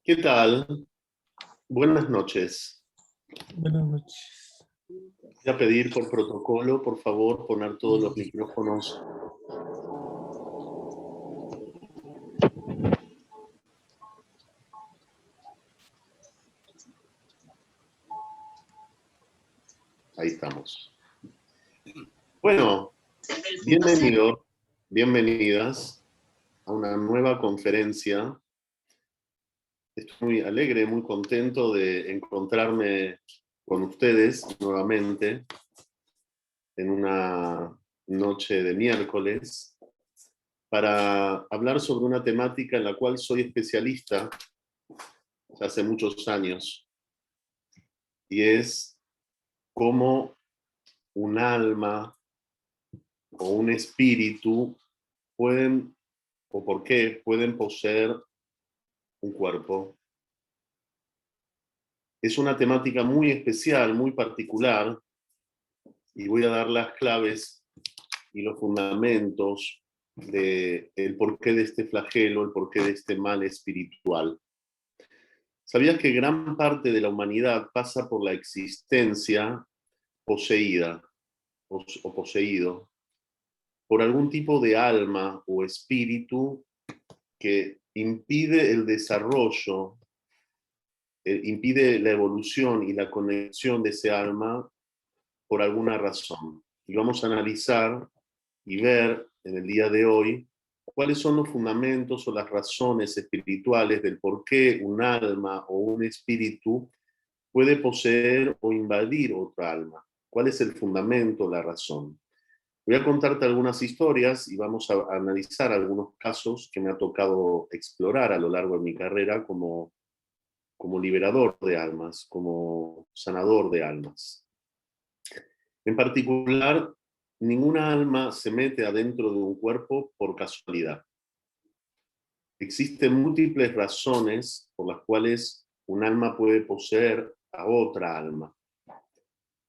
¿Qué tal? Buenas noches. Buenas noches. Voy a pedir por protocolo, por favor, poner todos los micrófonos. Ahí estamos. Bueno, bienvenidos, bienvenidas a una nueva conferencia. Estoy muy alegre, muy contento de encontrarme con ustedes nuevamente en una noche de miércoles para hablar sobre una temática en la cual soy especialista hace muchos años, y es cómo un alma o un espíritu pueden, o por qué pueden poseer un cuerpo. Es una temática muy especial, muy particular, y voy a dar las claves y los fundamentos del porqué de este flagelo, el porqué de este mal espiritual. ¿Sabías que gran parte de la humanidad pasa por la existencia poseída o poseído por algún tipo de alma o espíritu que impide el desarrollo, impide la evolución y la conexión de ese alma por alguna razón? Y vamos a analizar y ver en el día de hoy cuáles son los fundamentos o las razones espirituales del por qué un alma o un espíritu puede poseer o invadir otra alma. ¿Cuál es el fundamento, la razón? Voy a contarte algunas historias y vamos a analizar algunos casos que me ha tocado explorar a lo largo de mi carrera como liberador de almas, como sanador de almas. En particular, ninguna alma se mete adentro de un cuerpo por casualidad. Existen múltiples razones por las cuales un alma puede poseer a otra alma.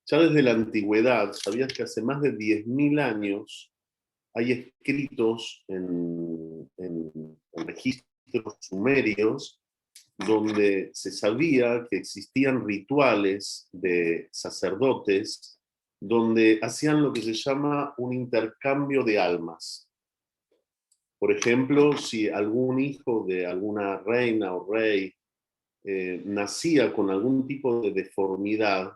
Ya desde la antigüedad, ¿sabías que hace más de 10.000 años hay escritos en registros sumerios donde se sabía que existían rituales de sacerdotes donde hacían lo que se llama un intercambio de almas? Por ejemplo, si algún hijo de alguna reina o rey nacía con algún tipo de deformidad,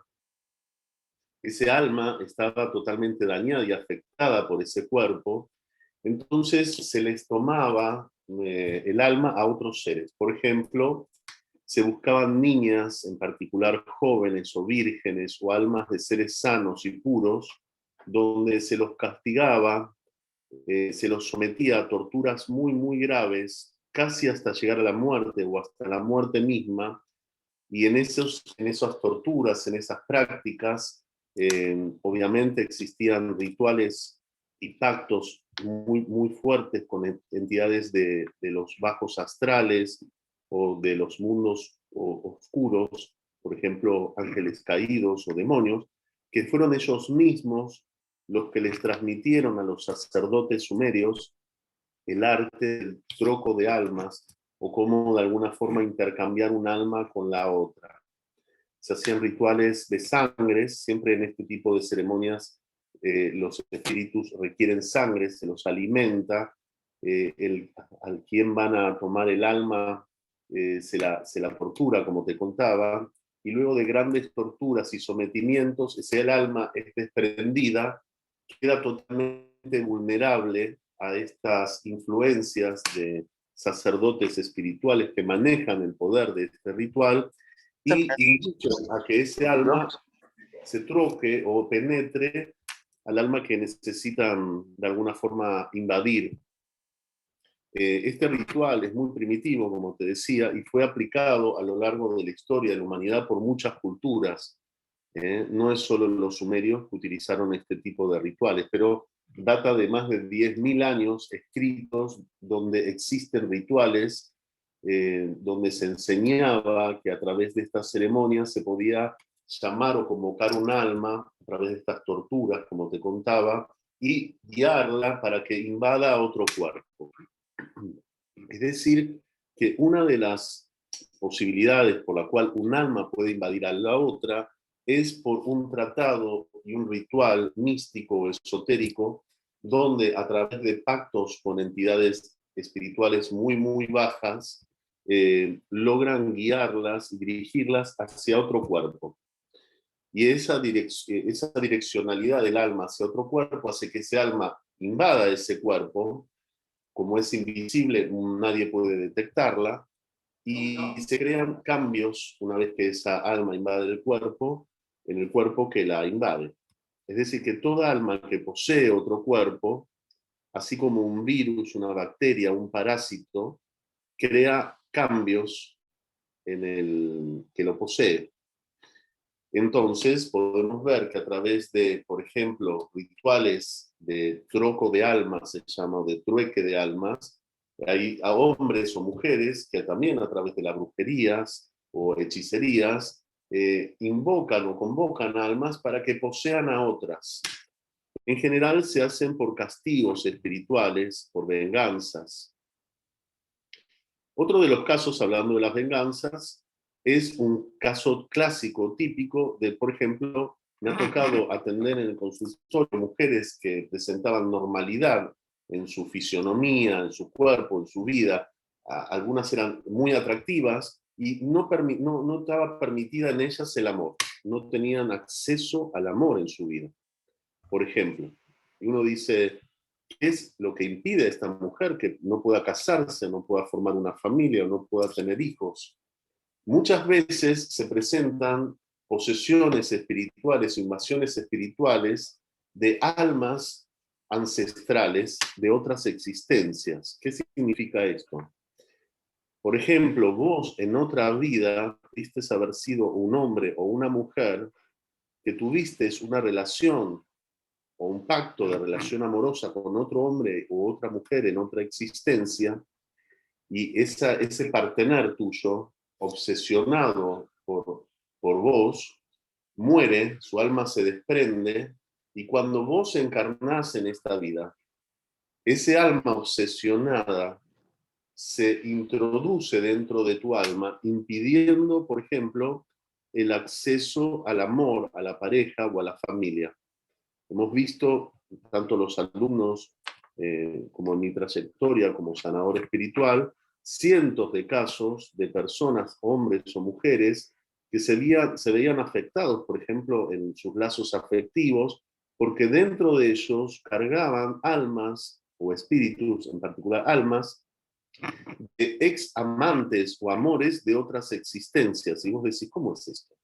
ese alma estaba totalmente dañada y afectada por ese cuerpo, entonces se les tomaba el alma a otros seres. Por ejemplo, se buscaban niñas, en particular jóvenes o vírgenes o almas de seres sanos y puros, donde se los castigaba, se los sometía a torturas muy, muy graves, casi hasta llegar a la muerte o hasta la muerte misma. Y en esas torturas, en esas prácticas, obviamente existían rituales y pactos muy, muy fuertes con entidades de los bajos astrales o de los mundos oscuros, por ejemplo, ángeles caídos o demonios, que fueron ellos mismos los que les transmitieron a los sacerdotes sumerios el arte del troco de almas, o cómo de alguna forma intercambiar un alma con la otra. Se hacían rituales de sangre, siempre en este tipo de ceremonias los espíritus requieren sangre, se los alimenta, al quien van a tomar el alma se la tortura, como te contaba, y luego de grandes torturas y sometimientos, ese alma es desprendida, queda totalmente vulnerable a estas influencias de sacerdotes espirituales que manejan el poder de este ritual y inducen a que ese alma se troque o penetre al alma que necesitan de alguna forma invadir. Este ritual es muy primitivo, como te decía, y fue aplicado a lo largo de la historia de la humanidad por muchas culturas. No es solo los sumerios que utilizaron este tipo de rituales, pero data de más de 10.000 años escritos donde existen rituales, donde se enseñaba que a través de estas ceremonias se podía llamar o convocar un alma a través de estas torturas, como te contaba, y guiarla para que invada a otro cuerpo. Es decir, que una de las posibilidades por la cual un alma puede invadir a la otra es por un tratado y un ritual místico o esotérico, donde a través de pactos con entidades espirituales muy, muy bajas, logran guiarlas y dirigirlas hacia otro cuerpo. Y esa direccionalidad del alma hacia otro cuerpo hace que ese alma invada ese cuerpo. Como es invisible, nadie puede detectarla, y se crean cambios una vez que esa alma invade el cuerpo, en el cuerpo que la invade. Es decir, que toda alma que posee otro cuerpo, así como un virus, una bacteria, un parásito, crea cambios en el que lo posee. Entonces podemos ver que a través de, por ejemplo, rituales de troco de almas, se llama, o de trueque de almas, hay a hombres o mujeres que también a través de las brujerías o hechicerías invocan o convocan almas para que posean a otras. En general se hacen por castigos espirituales, por venganzas. Otro de los casos, hablando de las venganzas, es un caso clásico, típico de, por ejemplo, me ha tocado atender en el consultorio mujeres que presentaban normalidad en su fisionomía, en su cuerpo, en su vida. Algunas eran muy atractivas y no estaba permitida en ellas el amor. No tenían acceso al amor en su vida. Por ejemplo, uno dice, ¿qué es lo que impide a esta mujer que no pueda casarse, no pueda formar una familia, no pueda tener hijos? Muchas veces se presentan posesiones espirituales, invasiones espirituales de almas ancestrales de otras existencias. ¿Qué significa esto? Por ejemplo, vos en otra vida pudiste haber sido un hombre o una mujer que tuviste una relación o un pacto de relación amorosa con otro hombre u otra mujer en otra existencia, y ese partener tuyo, obsesionado por vos, muere, su alma se desprende, y cuando vos encarnás en esta vida, ese alma obsesionada se introduce dentro de tu alma, impidiendo, por ejemplo, el acceso al amor, a la pareja o a la familia. Hemos visto, tanto los alumnos como en mi trayectoria como sanador espiritual, cientos de casos de personas, hombres o mujeres, que se veían afectados, por ejemplo, en sus lazos afectivos, porque dentro de ellos cargaban almas o espíritus, en particular almas, de ex amantes o amores de otras existencias. Y vos decís, ¿cómo es esto?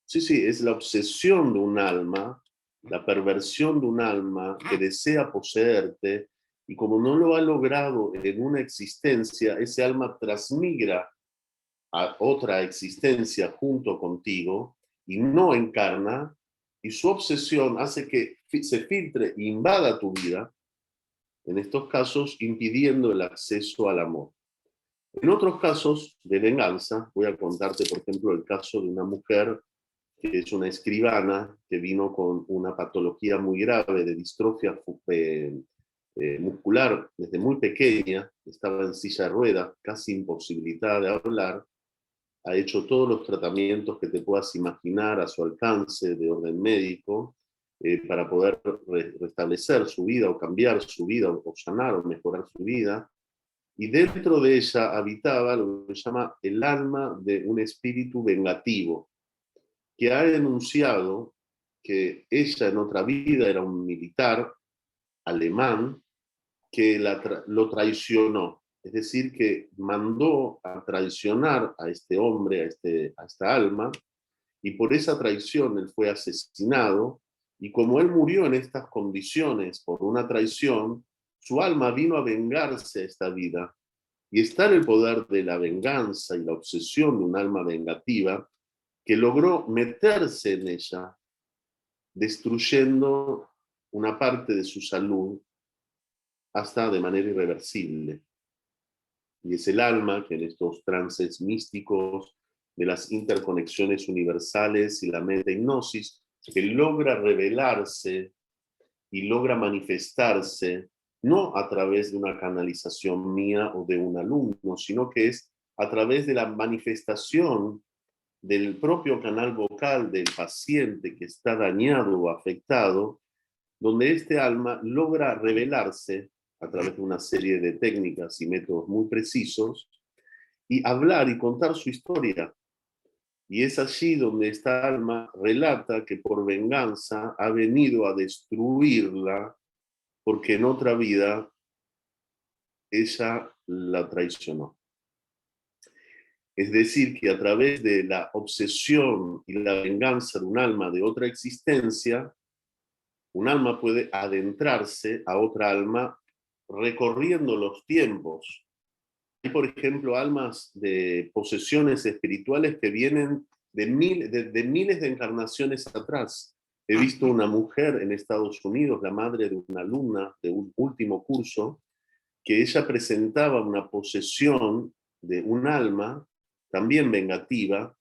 Sí, sí, es la obsesión de un alma, la perversión de un alma que desea poseerte, y como no lo ha logrado en una existencia, ese alma transmigra a otra existencia junto contigo y no encarna, y su obsesión hace que se filtre e invada tu vida, en estos casos impidiendo el acceso al amor. En otros casos de venganza, voy a contarte, por ejemplo, el caso de una mujer que es una escribana que vino con una patología muy grave de distrofia muscular desde muy pequeña, estaba en silla de ruedas, casi imposibilitada de hablar, ha hecho todos los tratamientos que te puedas imaginar a su alcance de orden médico, para poder restablecer su vida o cambiar su vida o sanar o mejorar su vida. Y dentro de ella habitaba lo que se llama el alma de un espíritu vengativo, que ha denunciado que ella en otra vida era un militar alemán que lo traicionó. Es decir, que mandó a traicionar a este hombre, a esta alma, y por esa traición él fue asesinado, y como él murió en estas condiciones por una traición, su alma vino a vengarse a esta vida, y está en el poder de la venganza y la obsesión de un alma vengativa que logró meterse en ella, destruyendo una parte de su salud hasta de manera irreversible. Y es el alma que en estos trances místicos de las interconexiones universales y la meta-hipnosis, que logra revelarse y logra manifestarse, no a través de una canalización mía o de un alumno, sino que es a través de la manifestación del propio canal vocal del paciente que está dañado o afectado, donde este alma logra revelarse a través de una serie de técnicas y métodos muy precisos y hablar y contar su historia. Y es allí donde esta alma relata que por venganza ha venido a destruirla porque en otra vida ella la traicionó. Es decir, que a través de la obsesión y la venganza de un alma de otra existencia, un alma puede adentrarse a otra alma recorriendo los tiempos. Hay, por ejemplo, almas de posesiones espirituales que vienen de miles de encarnaciones atrás. He visto una mujer en Estados Unidos, la madre de una alumna de un último curso, que ella presentaba una posesión de un alma, también vengativa,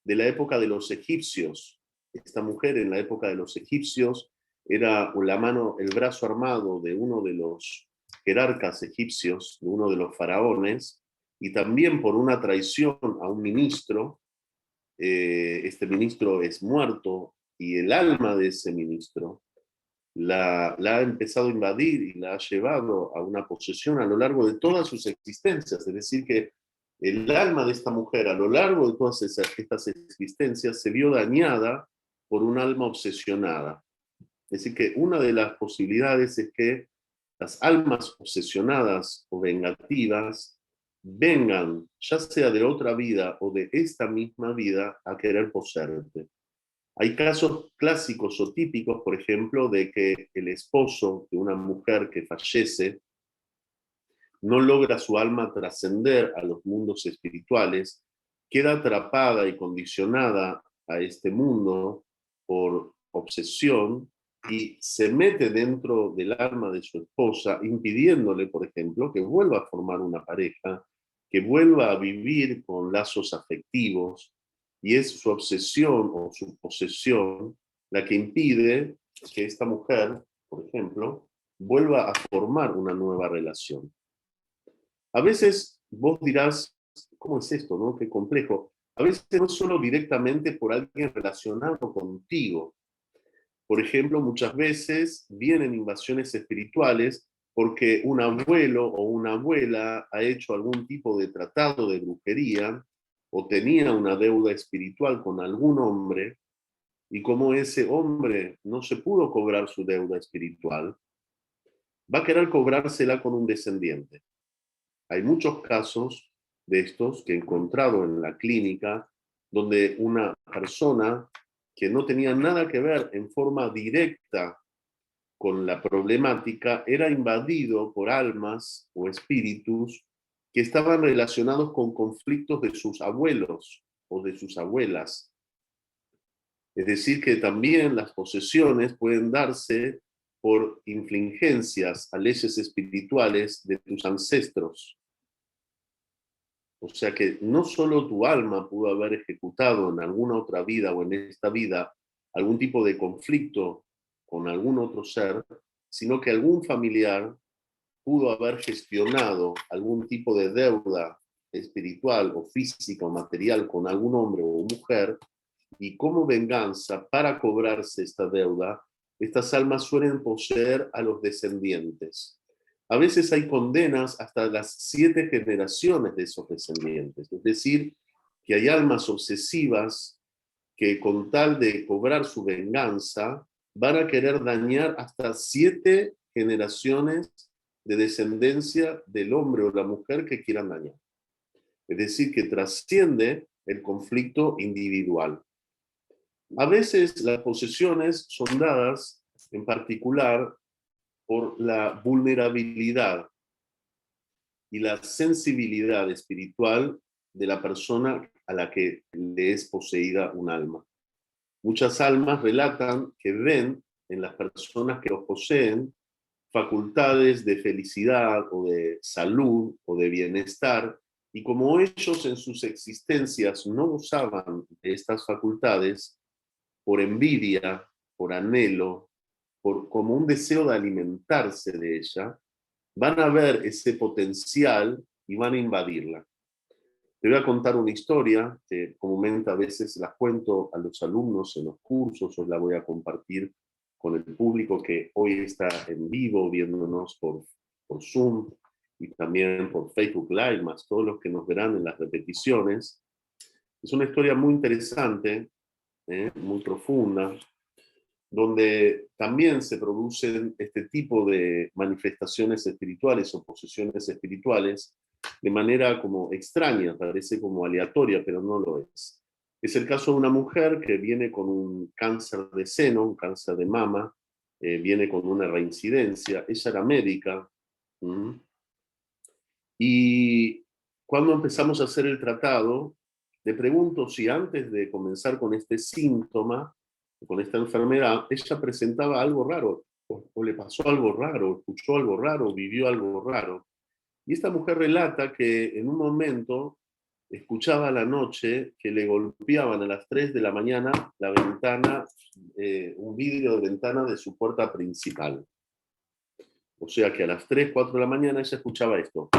de la época de los egipcios. Esta mujer en la época de los egipcios era el brazo armado de uno de los jerarcas egipcios, de uno de los faraones, y también por una traición a un ministro, este ministro es muerto y el alma de ese ministro la ha empezado a invadir y la ha llevado a una posesión a lo largo de todas sus existencias. Es decir, que el alma de esta mujer a lo largo de todas estas existencias se vio dañada por un alma obsesionada. Es decir, que una de las posibilidades es que las almas obsesionadas o vengativas vengan, ya sea de otra vida o de esta misma vida, a querer poseerte. Hay casos clásicos o típicos, por ejemplo, de que el esposo de una mujer que fallece no logra su alma trascender a los mundos espirituales, queda atrapada y condicionada a este mundo por obsesión y se mete dentro del alma de su esposa, impidiéndole, por ejemplo, que vuelva a formar una pareja, que vuelva a vivir con lazos afectivos, y es su obsesión o su posesión la que impide que esta mujer, por ejemplo, vuelva a formar una nueva relación. A veces vos dirás, ¿cómo es esto, no? Qué complejo. A veces no solo directamente por alguien relacionado contigo. Por ejemplo, muchas veces vienen invasiones espirituales porque un abuelo o una abuela ha hecho algún tipo de tratado de brujería o tenía una deuda espiritual con algún hombre, y como ese hombre no se pudo cobrar su deuda espiritual, va a querer cobrársela con un descendiente. Hay muchos casos de estos que he encontrado en la clínica donde una persona que no tenía nada que ver en forma directa con la problemática era invadido por almas o espíritus que estaban relacionados con conflictos de sus abuelos o de sus abuelas. Es decir, que también las posesiones pueden darse por infringencias a leyes espirituales de tus ancestros. O sea que no solo tu alma pudo haber ejecutado en alguna otra vida o en esta vida algún tipo de conflicto con algún otro ser, sino que algún familiar pudo haber gestionado algún tipo de deuda espiritual o física o material con algún hombre o mujer, y como venganza para cobrarse esta deuda, estas almas suelen poseer a los descendientes. A veces hay condenas hasta las 7 generaciones de esos descendientes. Es decir, que hay almas obsesivas que con tal de cobrar su venganza van a querer dañar hasta 7 generaciones de descendencia del hombre o la mujer que quieran dañar. Es decir, que trasciende el conflicto individual. A veces las posesiones son dadas en particular por la vulnerabilidad y la sensibilidad espiritual de la persona a la que le es poseída un alma. Muchas almas relatan que ven en las personas que los poseen facultades de felicidad o de salud o de bienestar, y como ellos en sus existencias no usaban de estas facultades, por envidia, por anhelo, como un deseo de alimentarse de ella, van a ver ese potencial y van a invadirla. Te voy a contar una historia que comúnmente a veces las cuento a los alumnos en los cursos, hoy la voy a compartir con el público que hoy está en vivo viéndonos por Zoom y también por Facebook Live, más todos los que nos verán en las repeticiones. Es una historia muy interesante, muy profunda, donde también se producen este tipo de manifestaciones espirituales o posesiones espirituales de manera como extraña, parece como aleatoria, pero no lo es. Es el caso de una mujer que viene con un cáncer de seno, un cáncer de mama, viene con una reincidencia, ella era médica, ¿m? Y cuando empezamos a hacer el tratado, le pregunto si antes de comenzar con este síntoma, con esta enfermedad, ella presentaba algo raro, o le pasó algo raro, escuchó algo raro, vivió algo raro. Y esta mujer relata que en un momento escuchaba a la noche que le golpeaban a las 3 de la mañana la ventana, un vidrio de ventana de su puerta principal. O sea que a las 3, 4 de la mañana ella escuchaba esto.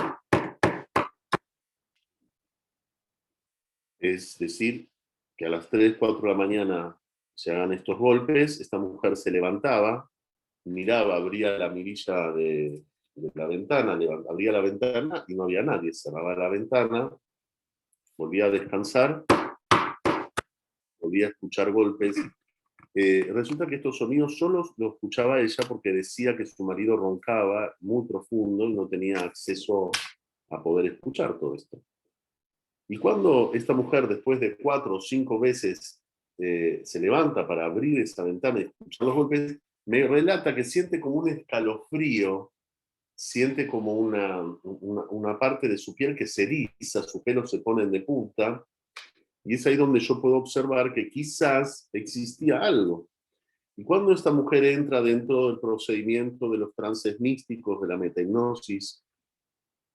Es decir, que a las 3, 4 de la mañana se hagan estos golpes, esta mujer se levantaba, miraba, abría la mirilla de la ventana, abría la ventana y no había nadie, cerraba la ventana, volvía a descansar, volvía a escuchar golpes. Resulta que estos sonidos solo los escuchaba ella porque decía que su marido roncaba muy profundo y no tenía acceso a poder escuchar todo esto. Y cuando esta mujer, después de 4 o 5 veces, se levanta para abrir esa ventana y escuchar los golpes, me relata que siente como un escalofrío, siente como una parte de su piel que se eriza, sus pelos se ponen de punta, y es ahí donde yo puedo observar que quizás existía algo. Y cuando esta mujer entra dentro del procedimiento de los trances místicos, de la metahipnosis,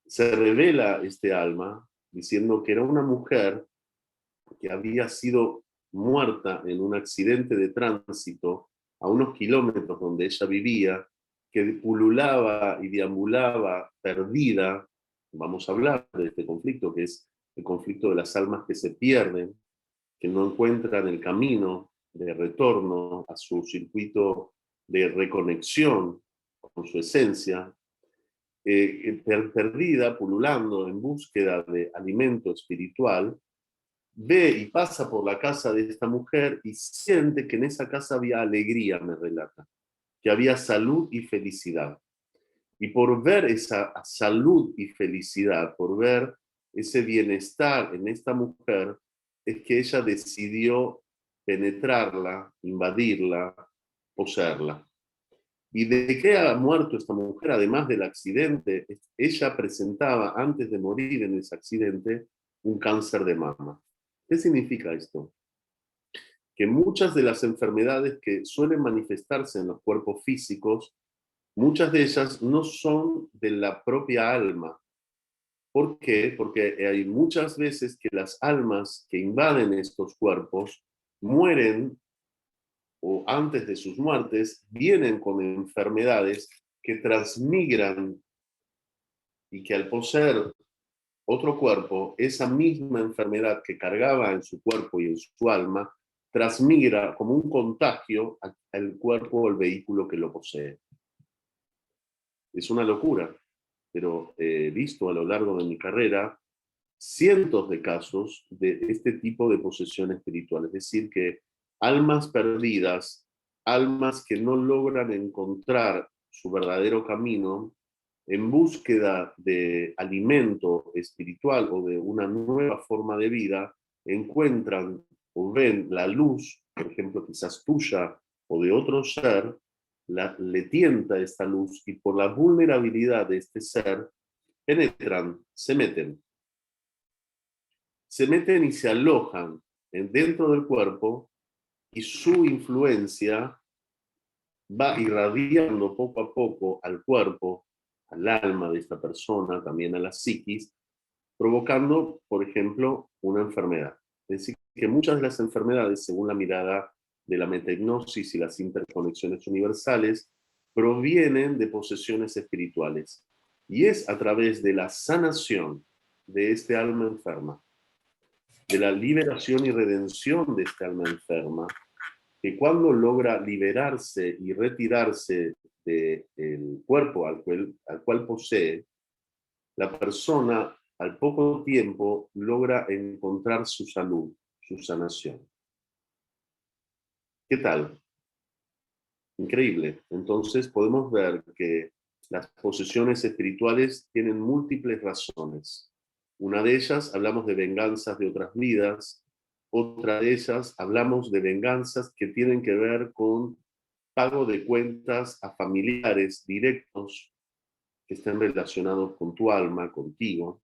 se revela este alma diciendo que era una mujer que había sido muerta en un accidente de tránsito a unos kilómetros donde ella vivía, que pululaba y deambulaba perdida. Vamos a hablar de este conflicto, que es el conflicto de las almas que se pierden, que no encuentran el camino de retorno a su circuito de reconexión con su esencia, perdida, pululando en búsqueda de alimento espiritual, ve y pasa por la casa de esta mujer y siente que en esa casa había alegría, me relata, que había salud y felicidad. Y por ver esa salud y felicidad, por ver ese bienestar en esta mujer, es que ella decidió penetrarla, invadirla, poseerla. ¿Y de qué ha muerto esta mujer? Además del accidente, ella presentaba, antes de morir en ese accidente, un cáncer de mama. ¿Qué significa esto? Que muchas de las enfermedades que suelen manifestarse en los cuerpos físicos, muchas de ellas no son de la propia alma. ¿Por qué? Porque hay muchas veces que las almas que invaden estos cuerpos mueren o antes de sus muertes vienen con enfermedades que transmigran y que al poseer otro cuerpo, esa misma enfermedad que cargaba en su cuerpo y en su alma, transmigra como un contagio al cuerpo o el vehículo que lo posee. Es una locura, pero he visto a lo largo de mi carrera cientos de casos de este tipo de posesión espiritual, es decir, que almas perdidas, almas que no logran encontrar su verdadero camino en búsqueda de alimento espiritual o de una nueva forma de vida, encuentran o ven la luz, por ejemplo, quizás tuya o de otro ser, le tienta esta luz y por la vulnerabilidad de este ser, penetran, se meten y se alojan dentro del cuerpo y su influencia va irradiando poco a poco al cuerpo, al alma de esta persona, también a la psiquis, provocando, por ejemplo, una enfermedad. Es decir, que muchas de las enfermedades, según la mirada de la metahipnosis y las interconexiones universales, provienen de posesiones espirituales. Y es a través de la sanación de este alma enferma, de la liberación y redención de esta alma enferma, que cuando logra liberarse y retirarse del cuerpo al cual posee, la persona al poco tiempo logra encontrar su salud, su sanación. ¿Qué tal? Increíble. Entonces podemos ver que las posesiones espirituales tienen múltiples razones. Una de ellas hablamos de venganzas de otras vidas, otra de ellas hablamos de venganzas que tienen que ver con pago de cuentas a familiares directos que estén relacionados con tu alma, contigo.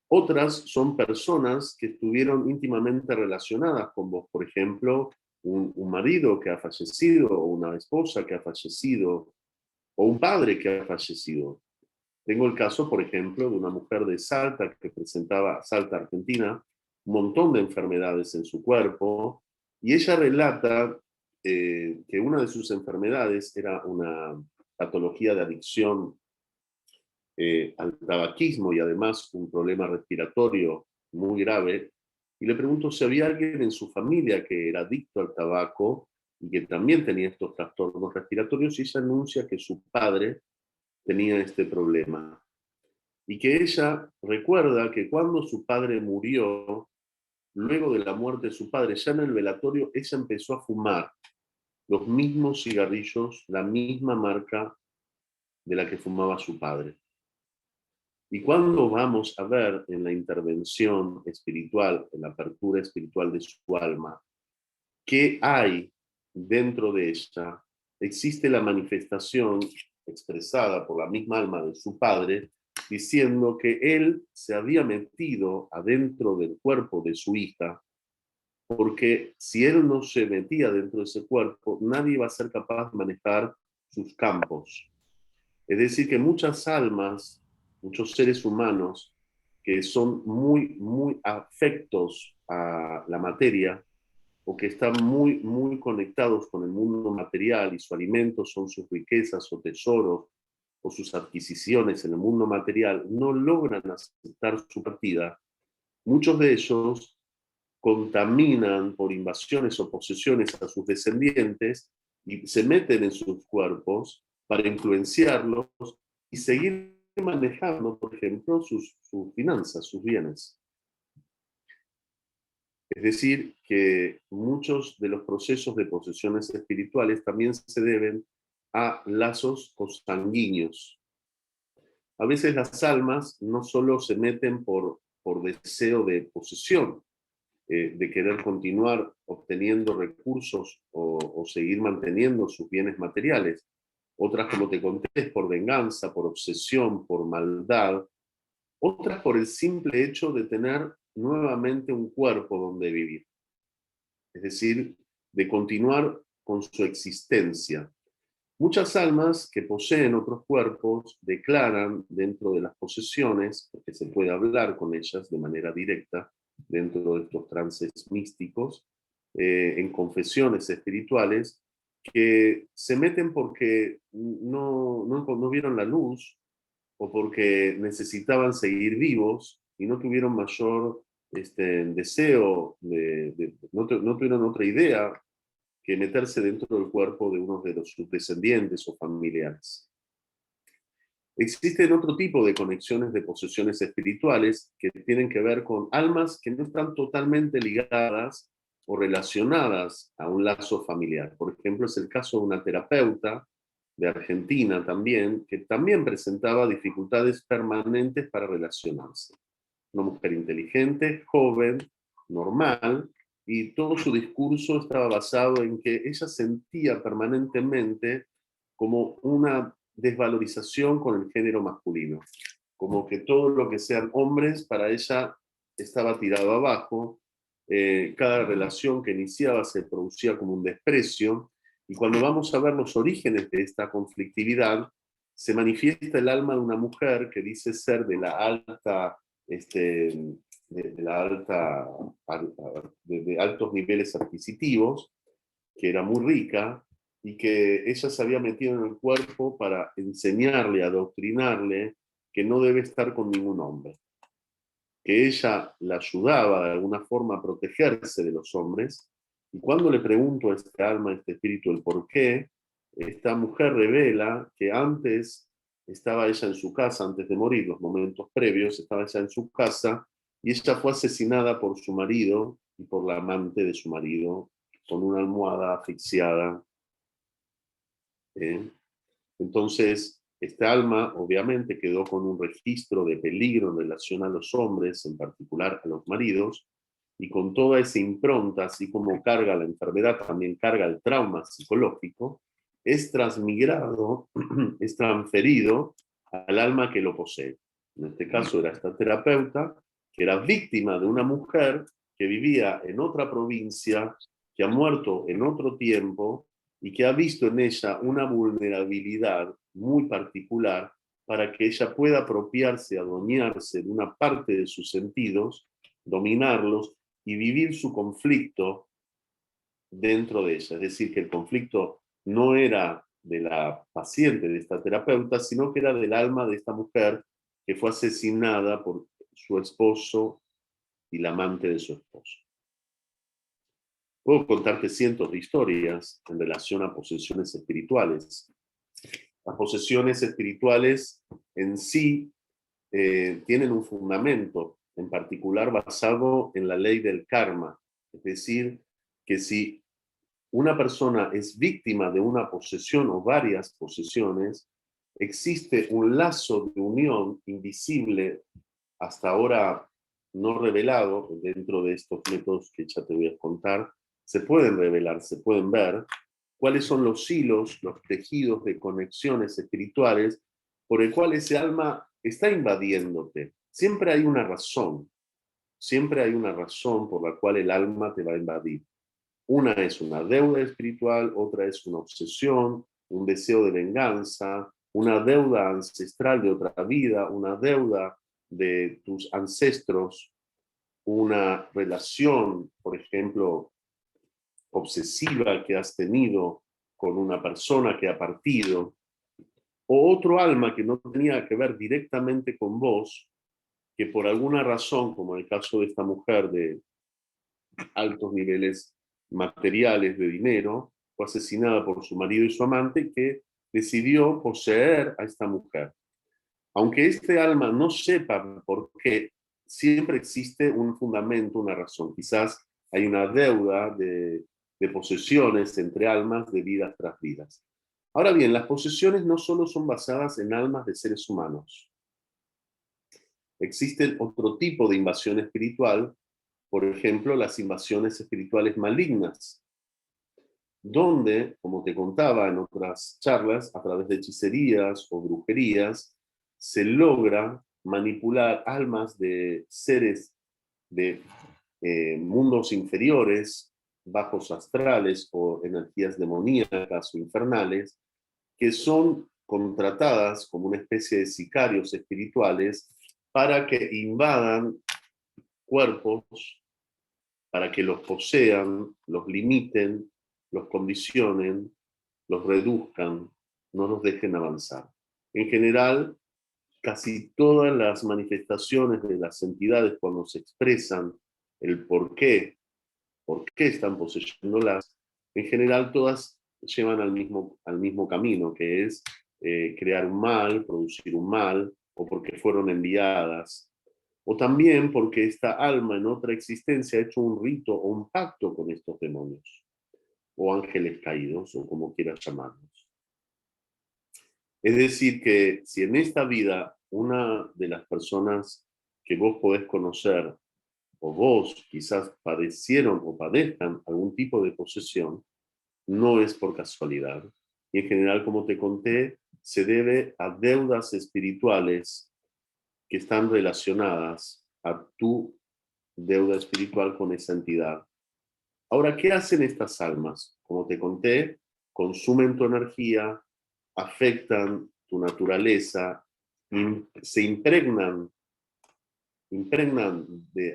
Otras son personas que estuvieron íntimamente relacionadas con vos, por ejemplo, un marido que ha fallecido, o una esposa que ha fallecido, o un padre que ha fallecido. Tengo el caso, por ejemplo, de una mujer de Salta que presentaba, Salta, Argentina, un montón de enfermedades en su cuerpo, y ella relata que una de sus enfermedades era una patología de adicción al tabaquismo y además un problema respiratorio muy grave. Y le pregunto si había alguien en su familia que era adicto al tabaco y que también tenía estos trastornos respiratorios, y ella anuncia que su padre tenía este problema. Y que ella recuerda que cuando su padre murió, luego de la muerte de su padre, ya en el velatorio, ella empezó a fumar los mismos cigarrillos, la misma marca de la que fumaba su padre. Y cuando vamos a ver en la intervención espiritual, en la apertura espiritual de su alma, qué hay dentro de ella, existe la manifestación expresada por la misma alma de su padre, diciendo que él se había metido adentro del cuerpo de su hija, porque si él no se metía dentro de ese cuerpo, nadie iba a ser capaz de manejar sus campos. Es decir, que muchas almas, muchos seres humanos que son muy afectos a la materia o que están muy conectados con el mundo material y su alimento son sus riquezas o tesoros o sus adquisiciones en el mundo material, no logran aceptar su partida. Muchos de ellos contaminan por invasiones o posesiones a sus descendientes y se meten en sus cuerpos para influenciarlos y seguir manejando, por ejemplo, sus finanzas, sus bienes. Es decir, que muchos de los procesos de posesiones espirituales también se deben a lazos consanguíneos. A veces las almas no solo se meten por deseo de posesión, de querer continuar obteniendo recursos o seguir manteniendo sus bienes materiales. Otras, como te conté, es por venganza, por obsesión, por maldad. Otras por el simple hecho de tener nuevamente un cuerpo donde vivir. Es decir, de continuar con su existencia. Muchas almas que poseen otros cuerpos declaran dentro de las posesiones, porque se puede hablar con ellas de manera directa dentro de estos trances místicos, en confesiones espirituales, que se meten porque no vieron la luz o porque necesitaban seguir vivos y no tuvieron mayor deseo, no tuvieron otra idea que meterse dentro del cuerpo de uno de sus descendientes o familiares. Existen otro tipo de conexiones de posesiones espirituales que tienen que ver con almas que no están totalmente ligadas o relacionadas a un lazo familiar. Por ejemplo, es el caso de una terapeuta de Argentina también, que también presentaba dificultades permanentes para relacionarse. Una mujer inteligente, joven, normal, y todo su discurso estaba basado en que ella sentía permanentemente como una desvalorización con el género masculino, como que todo lo que sean hombres para ella estaba tirado abajo, cada relación que iniciaba se producía como un desprecio, y cuando vamos a ver los orígenes de esta conflictividad, se manifiesta el alma de una mujer que dice ser de la alta de la alta, de altos niveles adquisitivos, que era muy rica y que ella se había metido en el cuerpo para enseñarle, adoctrinarle que no debe estar con ningún hombre. que ella la ayudaba de alguna forma a protegerse de los hombres. Y cuando le pregunto a este alma, a este espíritu, el por qué, esta mujer revela que antes estaba ella en su casa, antes de morir, los momentos previos, estaba ella en su casa y ella fue asesinada por su marido y por la amante de su marido, con una almohada asfixiada. ¿Eh? Entonces, esta alma obviamente quedó con un registro de peligro en relación a los hombres, en particular a los maridos, y con toda esa impronta, así como carga la enfermedad, también carga el trauma psicológico, es transmigrado, es transferido al alma que lo posee. En este caso era esta terapeuta, que era víctima de una mujer que vivía en otra provincia, que ha muerto en otro tiempo, y que ha visto en ella una vulnerabilidad muy particular para que ella pueda apropiarse, adueñarse de una parte de sus sentidos, dominarlos y vivir su conflicto dentro de ella. Es decir, que el conflicto no era de la paciente, de esta terapeuta, sino que era del alma de esta mujer que fue asesinada por su esposo y la amante de su esposo. Puedo contarte cientos de historias en relación a posesiones espirituales. Las posesiones espirituales en sí tienen un fundamento, en particular basado en la ley del karma. Es decir, que si una persona es víctima de una posesión o varias posesiones, existe un lazo de unión invisible, hasta ahora no revelado, dentro de estos métodos que ya te voy a contar, se pueden revelar, se pueden ver cuáles son los hilos, los tejidos de conexiones espirituales por el cual ese alma está invadiéndote. Siempre hay una razón por la cual el alma te va a invadir. Una es una deuda espiritual, otra es una obsesión, un deseo de venganza, una deuda ancestral de otra vida, una deuda de tus ancestros, una relación, por ejemplo, obsesiva que has tenido con una persona que ha partido, o otro alma que no tenía que ver directamente con vos, que por alguna razón, como en el caso de esta mujer de altos niveles materiales de dinero, fue asesinada por su marido y su amante, que decidió poseer a esta mujer. Aunque este alma no sepa por qué, siempre existe un fundamento, una razón. Quizás hay una deuda de posesiones entre almas de vidas tras vidas. Ahora bien, las posesiones no solo son basadas en almas de seres humanos. Existen otro tipo de invasión espiritual, por ejemplo, las invasiones espirituales malignas, donde, como te contaba en otras charlas, a través de hechicerías o brujerías, se logra manipular almas de seres de mundos inferiores, bajos astrales o energías demoníacas o infernales, que son contratadas como una especie de sicarios espirituales para que invadan cuerpos, para que los posean, los limiten, los condicionen, los reduzcan, no los dejen avanzar. En general, casi todas las manifestaciones de las entidades cuando se expresan el por qué están poseyéndolas, en general todas llevan al mismo camino, que es crear un mal, producir un mal, o porque fueron enviadas, o también porque esta alma en otra existencia ha hecho un rito o un pacto con estos demonios, o ángeles caídos, o como quieras llamarlos. Es decir, que si en esta vida una de las personas que vos podés conocer, o vos quizás padecieron o padezcan algún tipo de posesión, no es por casualidad. Y en general, como te conté, se debe a deudas espirituales que están relacionadas a tu deuda espiritual con esa entidad. Ahora, ¿qué hacen estas almas? Como te conté, consumen tu energía, afectan tu naturaleza, se impregnan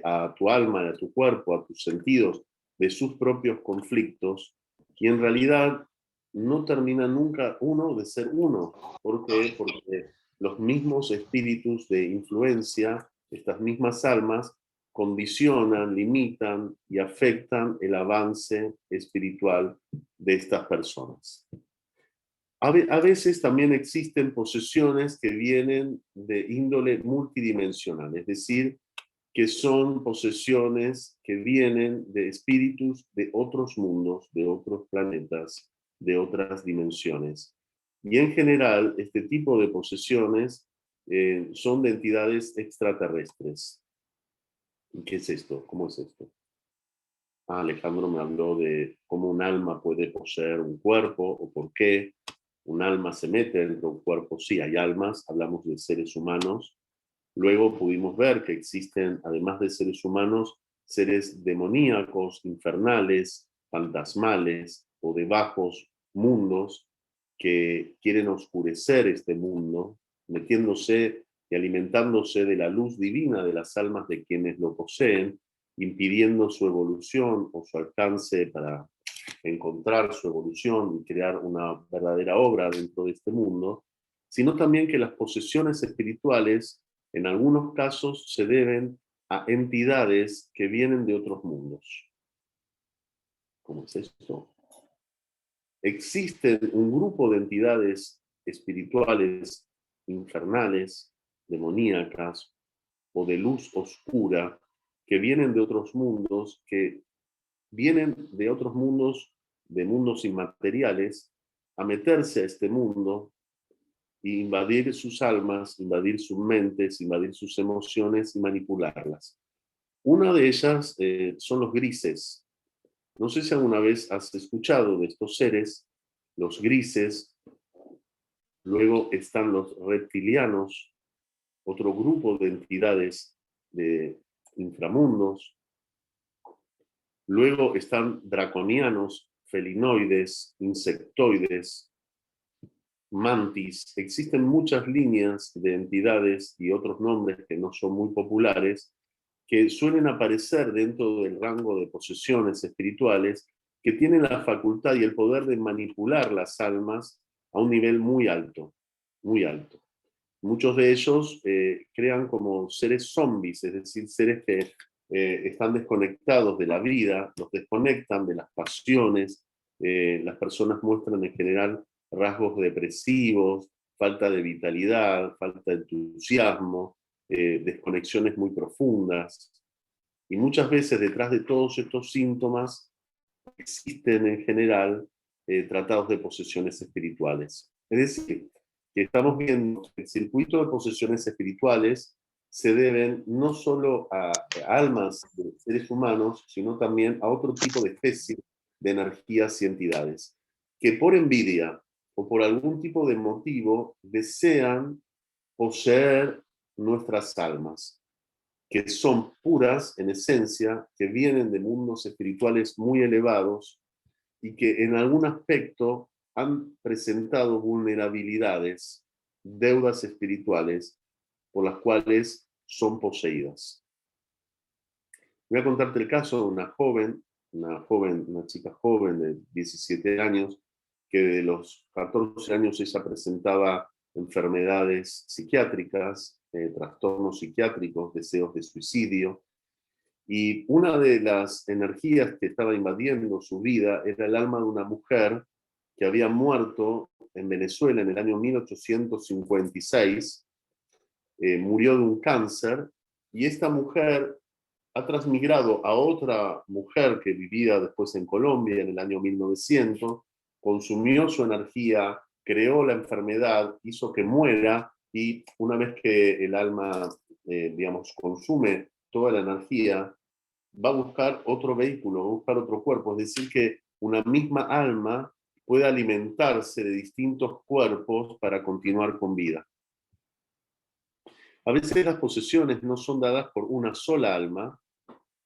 a tu alma, a tu cuerpo, a tus sentidos, de sus propios conflictos, y en realidad no termina nunca uno de ser uno. ¿Por qué? Porque los mismos espíritus de influencia Estas mismas almas condicionan, limitan y afectan el avance espiritual de estas personas. A veces también existen posesiones que vienen de índole multidimensional, es decir, que son posesiones que vienen de espíritus de otros mundos, de otros planetas, de otras dimensiones. Y en general, este tipo de posesiones son de entidades extraterrestres. ¿Qué es esto? ¿Cómo es esto? Alejandro me habló de cómo un alma puede poseer un cuerpo o por qué un alma se mete dentro de un cuerpo. Sí, hay almas, hablamos de seres humanos. Luego pudimos ver que existen, además de seres humanos, seres demoníacos, infernales, fantasmales o de bajos mundos que quieren oscurecer este mundo, metiéndose y alimentándose de la luz divina de las almas de quienes lo poseen, impidiendo su evolución o su alcance para encontrar su evolución y crear una verdadera obra dentro de este mundo, sino también que las posesiones espirituales en algunos casos se deben a entidades que vienen de otros mundos. ¿Cómo es esto? Existe un grupo de entidades espirituales, infernales, demoníacas o de luz oscura que vienen de otros mundos, que vienen de otros mundos, de mundos inmateriales, a meterse a este mundo e invadir sus almas, invadir sus mentes, invadir sus emociones y manipularlas. Una de ellas son los grises. No sé si alguna vez has escuchado de estos seres, los grises. Luego están los reptilianos, otro grupo de entidades de inframundos. Luego están draconianos, felinoides, insectoides, mantis. Existen muchas líneas de entidades y otros nombres que no son muy populares que suelen aparecer dentro del rango de posesiones espirituales que tienen la facultad y el poder de manipular las almas a un nivel muy alto, muy alto. Muchos de ellos crean como seres zombies, es decir, seres que están desconectados de la vida, los desconectan de las pasiones. Las personas muestran en general rasgos depresivos, falta de vitalidad, falta de entusiasmo, desconexiones muy profundas. Y muchas veces detrás de todos estos síntomas existen en general tratados de posesiones espirituales. Es decir, que estamos viendo que el circuito de posesiones espirituales se deben no solo a almas de seres humanos, sino también a otro tipo de especies de energías y entidades, que por envidia o por algún tipo de motivo desean poseer nuestras almas, que son puras en esencia, que vienen de mundos espirituales muy elevados y que en algún aspecto han presentado vulnerabilidades, deudas espirituales por las cuales son poseídas. Voy a contarte el caso de una chica joven de 17 años, que de los 14 años ella presentaba enfermedades psiquiátricas, trastornos psiquiátricos, deseos de suicidio, y una de las energías que estaba invadiendo su vida era el alma de una mujer que había muerto en Venezuela en el año 1856, murió de un cáncer, y esta mujer ha transmigrado a otra mujer que vivía después en Colombia en el año 1900, consumió su energía, creó la enfermedad, hizo que muera, y una vez que el alma, digamos, consume toda la energía, va a buscar otro vehículo, va a buscar otro cuerpo. Es decir, que una misma alma puede alimentarse de distintos cuerpos para continuar con vida. A veces las posesiones no son dadas por una sola alma,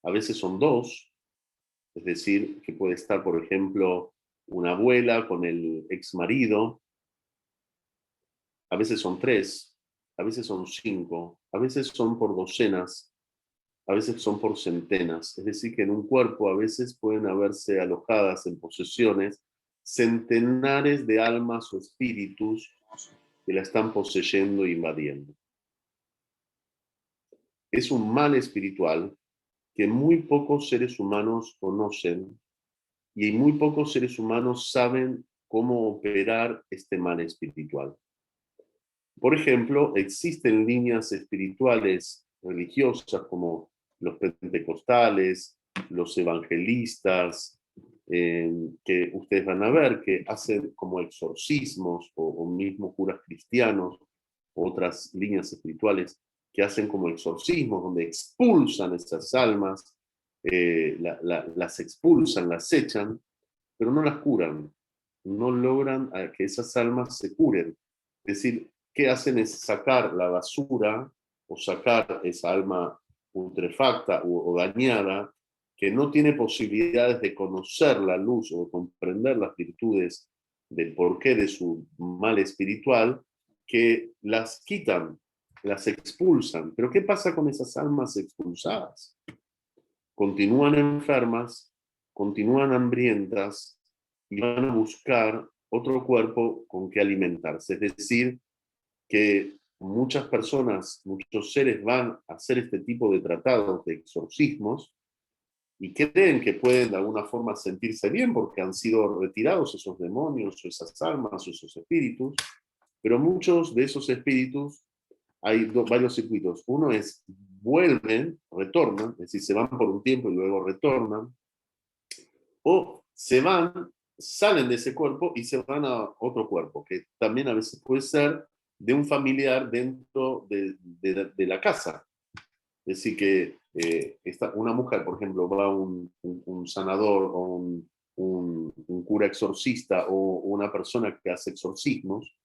a veces son dos, es decir, que puede estar, por ejemplo, una abuela con el ex marido, a veces son tres, a veces son cinco, a veces son por docenas, a veces son por centenas. Es decir, que en un cuerpo a veces pueden haberse alojadas en posesiones centenares de almas o espíritus que la están poseyendo e invadiendo. Es un mal espiritual que muy pocos seres humanos conocen y muy pocos seres humanos saben cómo operar este mal espiritual. Por ejemplo, existen líneas espirituales religiosas como los pentecostales, los evangelistas, que ustedes van a ver que hacen como exorcismos o mismo curas cristianos, otras líneas espirituales que hacen como exorcismos, donde expulsan esas almas, las expulsan, las echan, pero no las curan, no logran que esas almas se curen. Es decir, ¿qué hacen? Es sacar la basura o sacar esa alma putrefacta o dañada que no tiene posibilidades de conocer la luz o de comprender las virtudes del porqué de su mal espiritual, que las quitan, las expulsan. Pero ¿qué pasa con esas almas expulsadas? Continúan enfermas, continúan hambrientas y van a buscar otro cuerpo con que alimentarse. Es decir, que muchas personas, muchos seres van a hacer este tipo de tratados, de exorcismos, y creen que pueden de alguna forma sentirse bien porque han sido retirados esos demonios o esas almas o esos espíritus, pero muchos de esos espíritus hay varios circuitos. Uno es vuelven, retornan, es decir, se van por un tiempo y luego retornan, o se van, salen de ese cuerpo y se van a otro cuerpo, que también a veces puede ser de un familiar dentro de la casa. Es decir, que una mujer, por ejemplo, va a un sanador o un cura exorcista o una persona que hace exorcismos,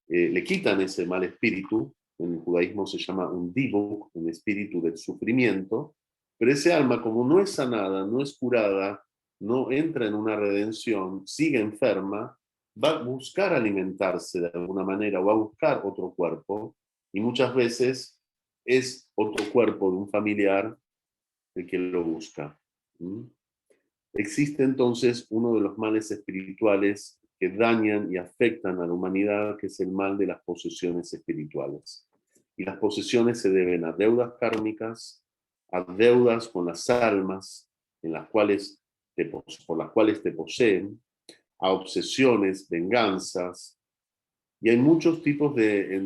le quitan ese mal espíritu. En el judaísmo se llama un dibuk, un espíritu del sufrimiento, pero ese alma, como no es sanada, no es curada, no entra en una redención, sigue enferma, va a buscar alimentarse de alguna manera o va a buscar otro cuerpo, y muchas veces es otro cuerpo de un familiar el que lo busca. ¿Mm? Existe entonces uno de los males espirituales que dañan y afectan a la humanidad, que es el mal de las posesiones espirituales. Y las posesiones se deben a deudas kármicas, a deudas con las almas en las cuales por las cuales te poseen, a obsesiones, venganzas, y hay muchos tipos de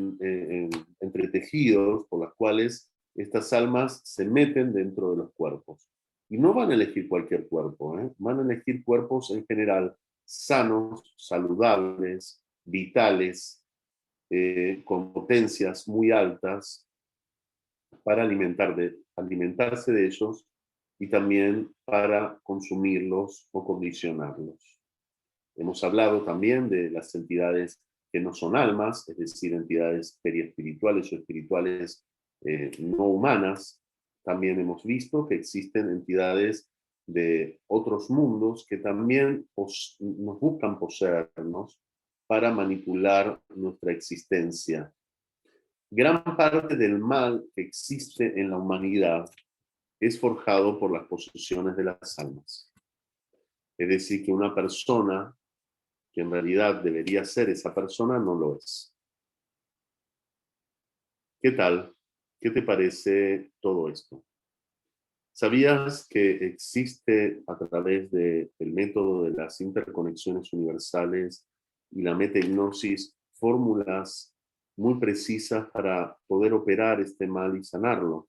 entretejidos por los cuales estas almas se meten dentro de los cuerpos. Y no van a elegir cualquier cuerpo, ¿eh? Van a elegir cuerpos en general sanos, saludables, vitales, con potencias muy altas para alimentarse de ellos y también para consumirlos o condicionarlos. Hemos hablado también de las entidades que no son almas, es decir, entidades periespirituales o espirituales no humanas. También hemos visto que existen entidades de otros mundos que también nos buscan poseernos para manipular nuestra existencia. Gran parte del mal que existe en la humanidad es forjado por las posesiones de las almas. Es decir, que una persona que en realidad debería ser esa persona, no lo es. ¿Qué tal? ¿Qué te parece todo esto? ¿Sabías que existe a través del método de las interconexiones universales y la metahipnosis fórmulas muy precisas para poder operar este mal y sanarlo?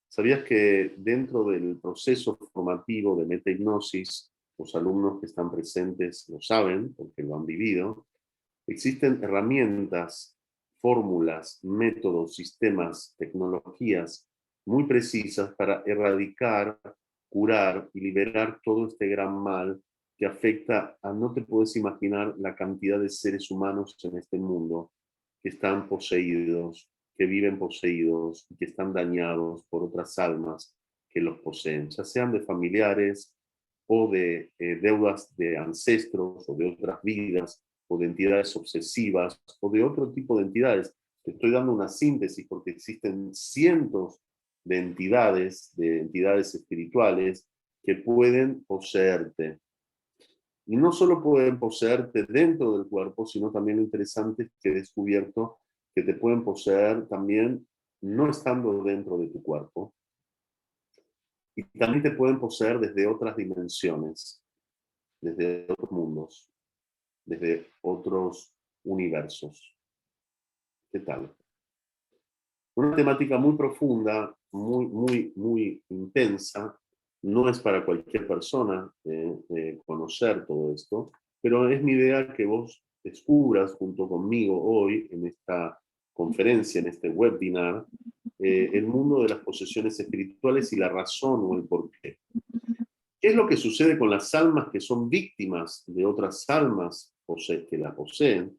¿Sabías que dentro del proceso formativo de metahipnosis, los alumnos que están presentes lo saben porque lo han vivido? Existen herramientas, fórmulas, métodos, sistemas, tecnologías muy precisas para erradicar, curar y liberar todo este gran mal que afecta a, no te puedes imaginar la cantidad de seres humanos en este mundo que están poseídos, que viven poseídos, que están dañados por otras almas que los poseen, ya sean de familiares o de deudas de ancestros o de otras vidas o de entidades obsesivas o de otro tipo de entidades. Te estoy dando una síntesis porque existen cientos de entidades espirituales que pueden poseerte. Y no solo pueden poseerte dentro del cuerpo, sino también lo interesante es que he descubierto que te pueden poseer también no estando dentro de tu cuerpo, y también te pueden poseer desde otras dimensiones, desde otros mundos, desde otros universos. ¿Qué tal? Una temática muy profunda, muy intensa. No es para cualquier persona conocer todo esto, pero es mi idea que vos descubras junto conmigo hoy en esta conferencia, en este webinar, el mundo de las posesiones espirituales y la razón o el porqué. ¿Qué es lo que sucede con las almas que son víctimas de otras almas que la poseen?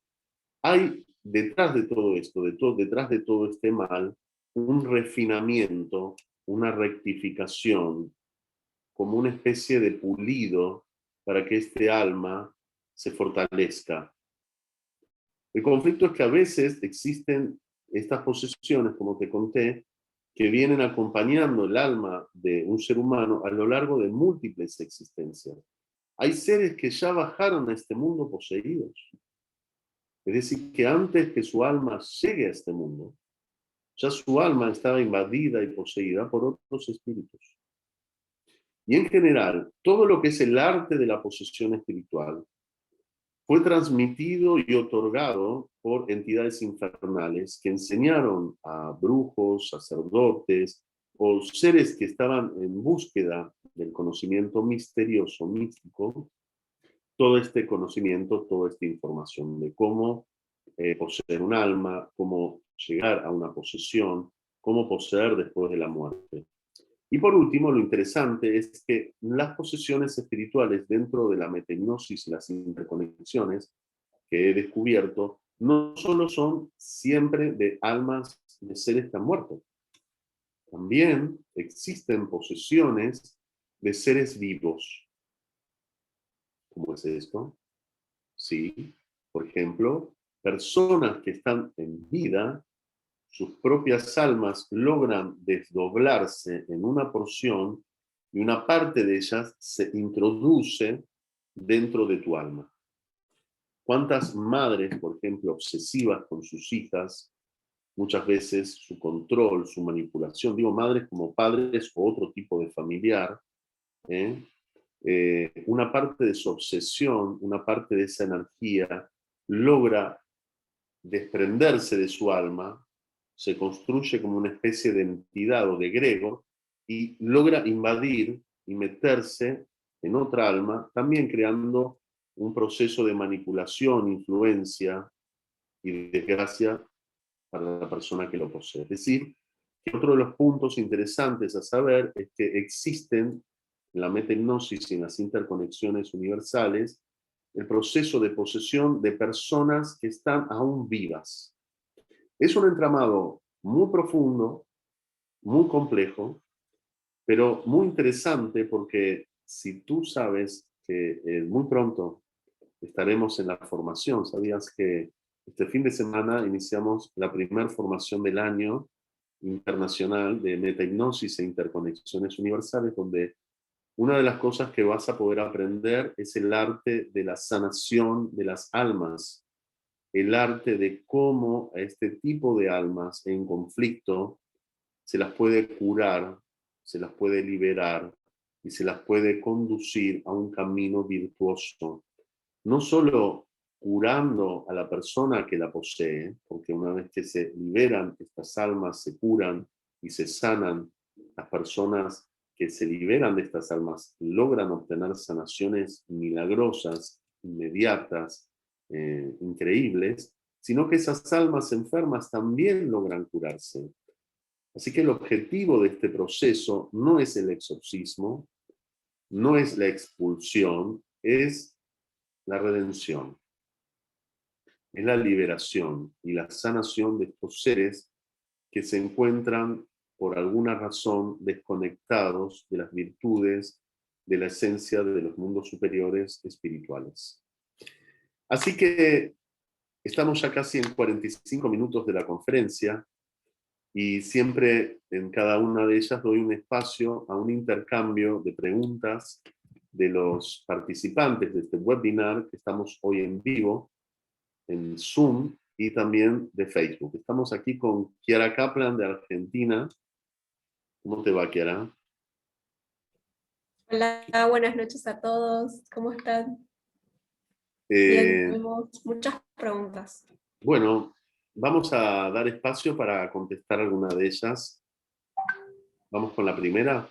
Hay detrás de todo esto, detrás de todo este mal, un refinamiento, una rectificación, como una especie de pulido para que este alma se fortalezca. El conflicto es que a veces existen estas posesiones, como te conté, que vienen acompañando el alma de un ser humano a lo largo de múltiples existencias. Hay seres que ya bajaron a este mundo poseídos. Es decir, que antes que su alma llegue a este mundo, ya su alma estaba invadida y poseída por otros espíritus. Y en general, todo lo que es el arte de la posesión espiritual fue transmitido y otorgado por entidades infernales que enseñaron a brujos, sacerdotes o seres que estaban en búsqueda del conocimiento misterioso, místico, todo este conocimiento, toda esta información de cómo poseer un alma, cómo llegar a una posesión, cómo poseer después de la muerte. Y por último, lo interesante es que las posesiones espirituales dentro de la metahipnosis y las interconexiones que he descubierto, no solo son siempre de almas de seres que han muerto, también existen posesiones de seres vivos. ¿Cómo es esto? Sí, por ejemplo, personas que están en vida, sus propias almas logran desdoblarse en una porción y una parte de ellas se introduce dentro de tu alma. ¿Cuántas madres, por ejemplo, obsesivas con sus hijas, muchas veces su control, su manipulación, digo madres como padres o otro tipo de familiar, ¿eh? Una parte de su obsesión, una parte de esa energía logra desprenderse de su alma, se construye como una especie de entidad o de egregor y logra invadir y meterse en otra alma, también creando un proceso de manipulación, influencia y desgracia para la persona que lo posee. Es decir, que otro de los puntos interesantes a saber es que existen en la metahipnosis y en las interconexiones universales el proceso de posesión de personas que están aún vivas. Es un entramado muy profundo, muy complejo, pero muy interesante porque si tú sabes que muy pronto estaremos en la formación, ¿sabías que este fin de semana iniciamos la primera formación del año internacional de metahipnosis e interconexiones universales, donde una de las cosas que vas a poder aprender es el arte de la sanación de las almas, el arte de cómo a este tipo de almas en conflicto se las puede curar, se las puede liberar y se las puede conducir a un camino virtuoso. No solo curando a la persona que la posee, porque una vez que se liberan estas almas, se curan y se sanan, las personas que se liberan de estas almas logran obtener sanaciones milagrosas, inmediatas, increíbles, sino que esas almas enfermas también logran curarse. Así que el objetivo de este proceso no es el exorcismo, no es la expulsión, es la redención, es la liberación y la sanación de estos seres que se encuentran por alguna razón desconectados de las virtudes, de la esencia de los mundos superiores espirituales. Así que estamos ya casi en 45 minutos de la conferencia y siempre en cada una de ellas doy un espacio a un intercambio de preguntas de los participantes de este webinar que estamos hoy en vivo en Zoom y también de Facebook. Estamos aquí con Kiara Kaplan de Argentina. ¿Cómo te va, Kiara? Hola, buenas noches a todos. ¿Cómo están? Bien, Eh, tenemos muchas preguntas. bueno, vamos a dar espacio para contestar alguna de ellas. Vamos con la primera.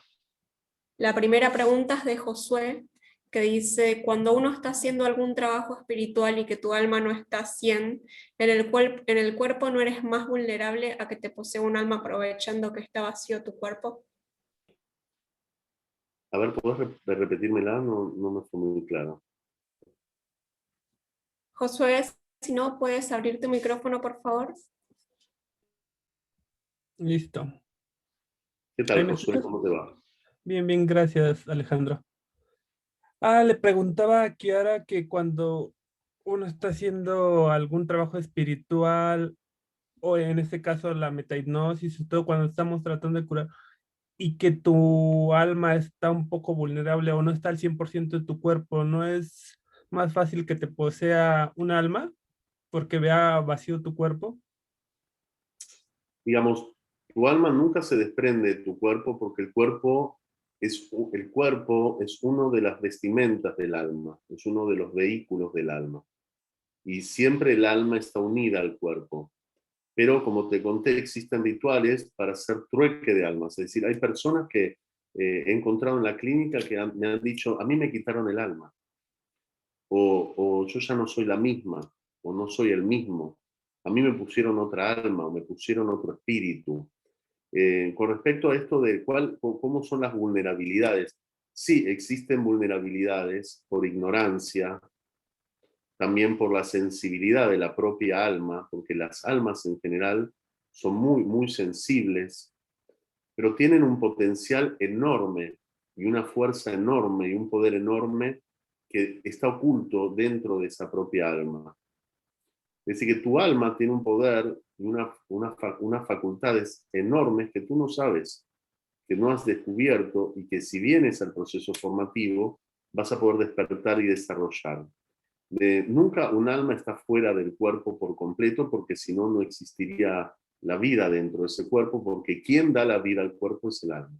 La primera pregunta es de Josué, que dice, cuando uno está haciendo algún trabajo espiritual y que tu alma no está 100, en el cuerpo no eres más vulnerable a que te posea un alma aprovechando que está vacío tu cuerpo. A ver, ¿podés repetírmela? No me fue muy claro. Josué, si no, puedes abrir tu micrófono, por favor. Listo. ¿Qué ¿Ahí tal, me Josué? escuchas? ¿Cómo te va? Bien, bien, gracias, Alejandro. Le preguntaba a Kiara que cuando uno está haciendo algún trabajo espiritual, o en este caso la metahipnosis, y todo cuando estamos tratando de curar, y que tu alma está un poco vulnerable o no está al 100% de tu cuerpo, ¿no es más fácil que te posea un alma porque vea vacío tu cuerpo? Digamos, tu alma nunca se desprende de tu cuerpo porque el cuerpo es uno de las vestimentas del alma, es uno de los vehículos del alma. Y siempre el alma está unida al cuerpo. Pero como te conté, existen rituales para hacer trueque de almas. Es decir, hay personas que he encontrado en la clínica que me han dicho, a mí me quitaron el alma, o yo ya no soy la misma, o no soy el mismo. A mí me pusieron otra alma, o me pusieron otro espíritu. Con respecto a esto de cómo son las vulnerabilidades, sí, existen vulnerabilidades por ignorancia, también por la sensibilidad de la propia alma, porque las almas en general son muy, muy sensibles, pero tienen un potencial enorme y una fuerza enorme y un poder enorme que está oculto dentro de esa propia alma. Es decir, que tu alma tiene un poder y unas facultades enormes que tú no sabes, que no has descubierto y que si vienes al proceso formativo vas a poder despertar y desarrollar. Nunca un alma está fuera del cuerpo por completo porque si no, no existiría la vida dentro de ese cuerpo porque quien da la vida al cuerpo es el alma.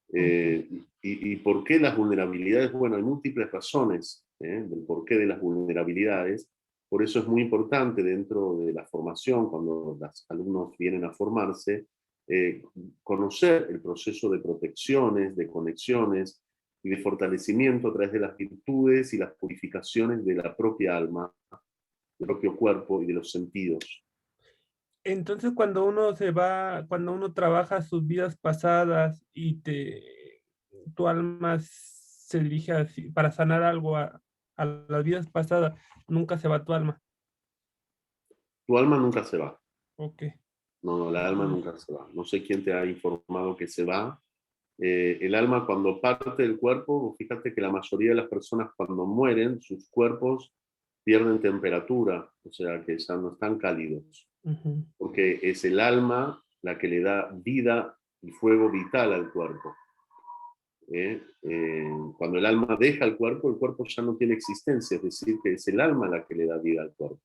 Ok. ¿Y por qué las vulnerabilidades? Bueno, hay múltiples razones del porqué de las vulnerabilidades. Por eso es muy importante dentro de la formación, cuando los alumnos vienen a formarse, eh, conocer el proceso de protecciones, de conexiones y de fortalecimiento a través de las virtudes y las purificaciones de la propia alma, del propio cuerpo y de los sentidos. Entonces, cuando uno trabaja sus vidas pasadas y tu alma se dirige para sanar algo a las vidas pasadas, nunca se va tu alma. Tu alma nunca se va. Ok. No, la alma Mm. nunca se va. No sé quién te ha informado que se va. El alma cuando parte del cuerpo, fíjate que la mayoría de las personas cuando mueren, sus cuerpos pierden temperatura, o sea que ya no están cálidos, Ujú. porque es el alma la que le da vida y fuego vital al cuerpo. Cuando el alma deja el cuerpo ya no tiene existencia, es decir, que es el alma la que le da vida al cuerpo.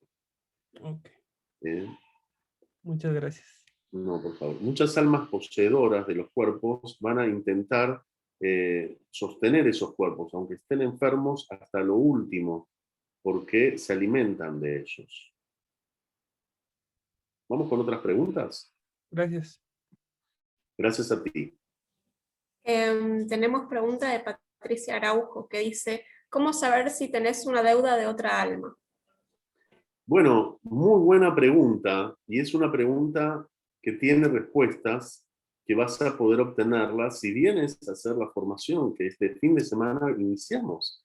Ok. ¿Eh? Muchas gracias. No, por favor. Muchas almas poseedoras de los cuerpos van a intentar sostener esos cuerpos, aunque estén enfermos hasta lo último, porque se alimentan de ellos. ¿Vamos con otras preguntas? Gracias. Gracias a ti. Tenemos pregunta de Patricia Araujo, que dice, ¿cómo saber si tenés una deuda de otra alma? Bueno, muy buena pregunta, y es una pregunta que tiene respuestas que vas a poder obtenerlas si vienes a hacer la formación que este fin de semana iniciamos.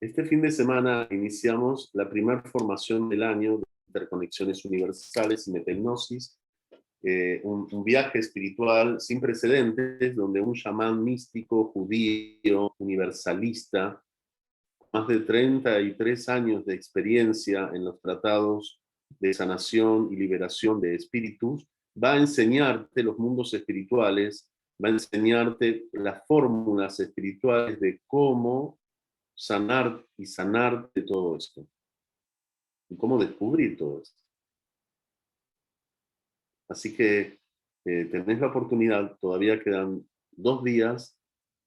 Este fin de semana iniciamos la primera formación del año de interconexiones universales y metahipnosis, un viaje espiritual sin precedentes donde un chamán místico, judío, universalista, más de 33 años de experiencia en los tratados de sanación y liberación de espíritus, va a enseñarte los mundos espirituales, va a enseñarte las fórmulas espirituales de cómo sanar y sanar de todo esto. y cómo descubrir todo esto. Así que tenés la oportunidad, todavía quedan 2 días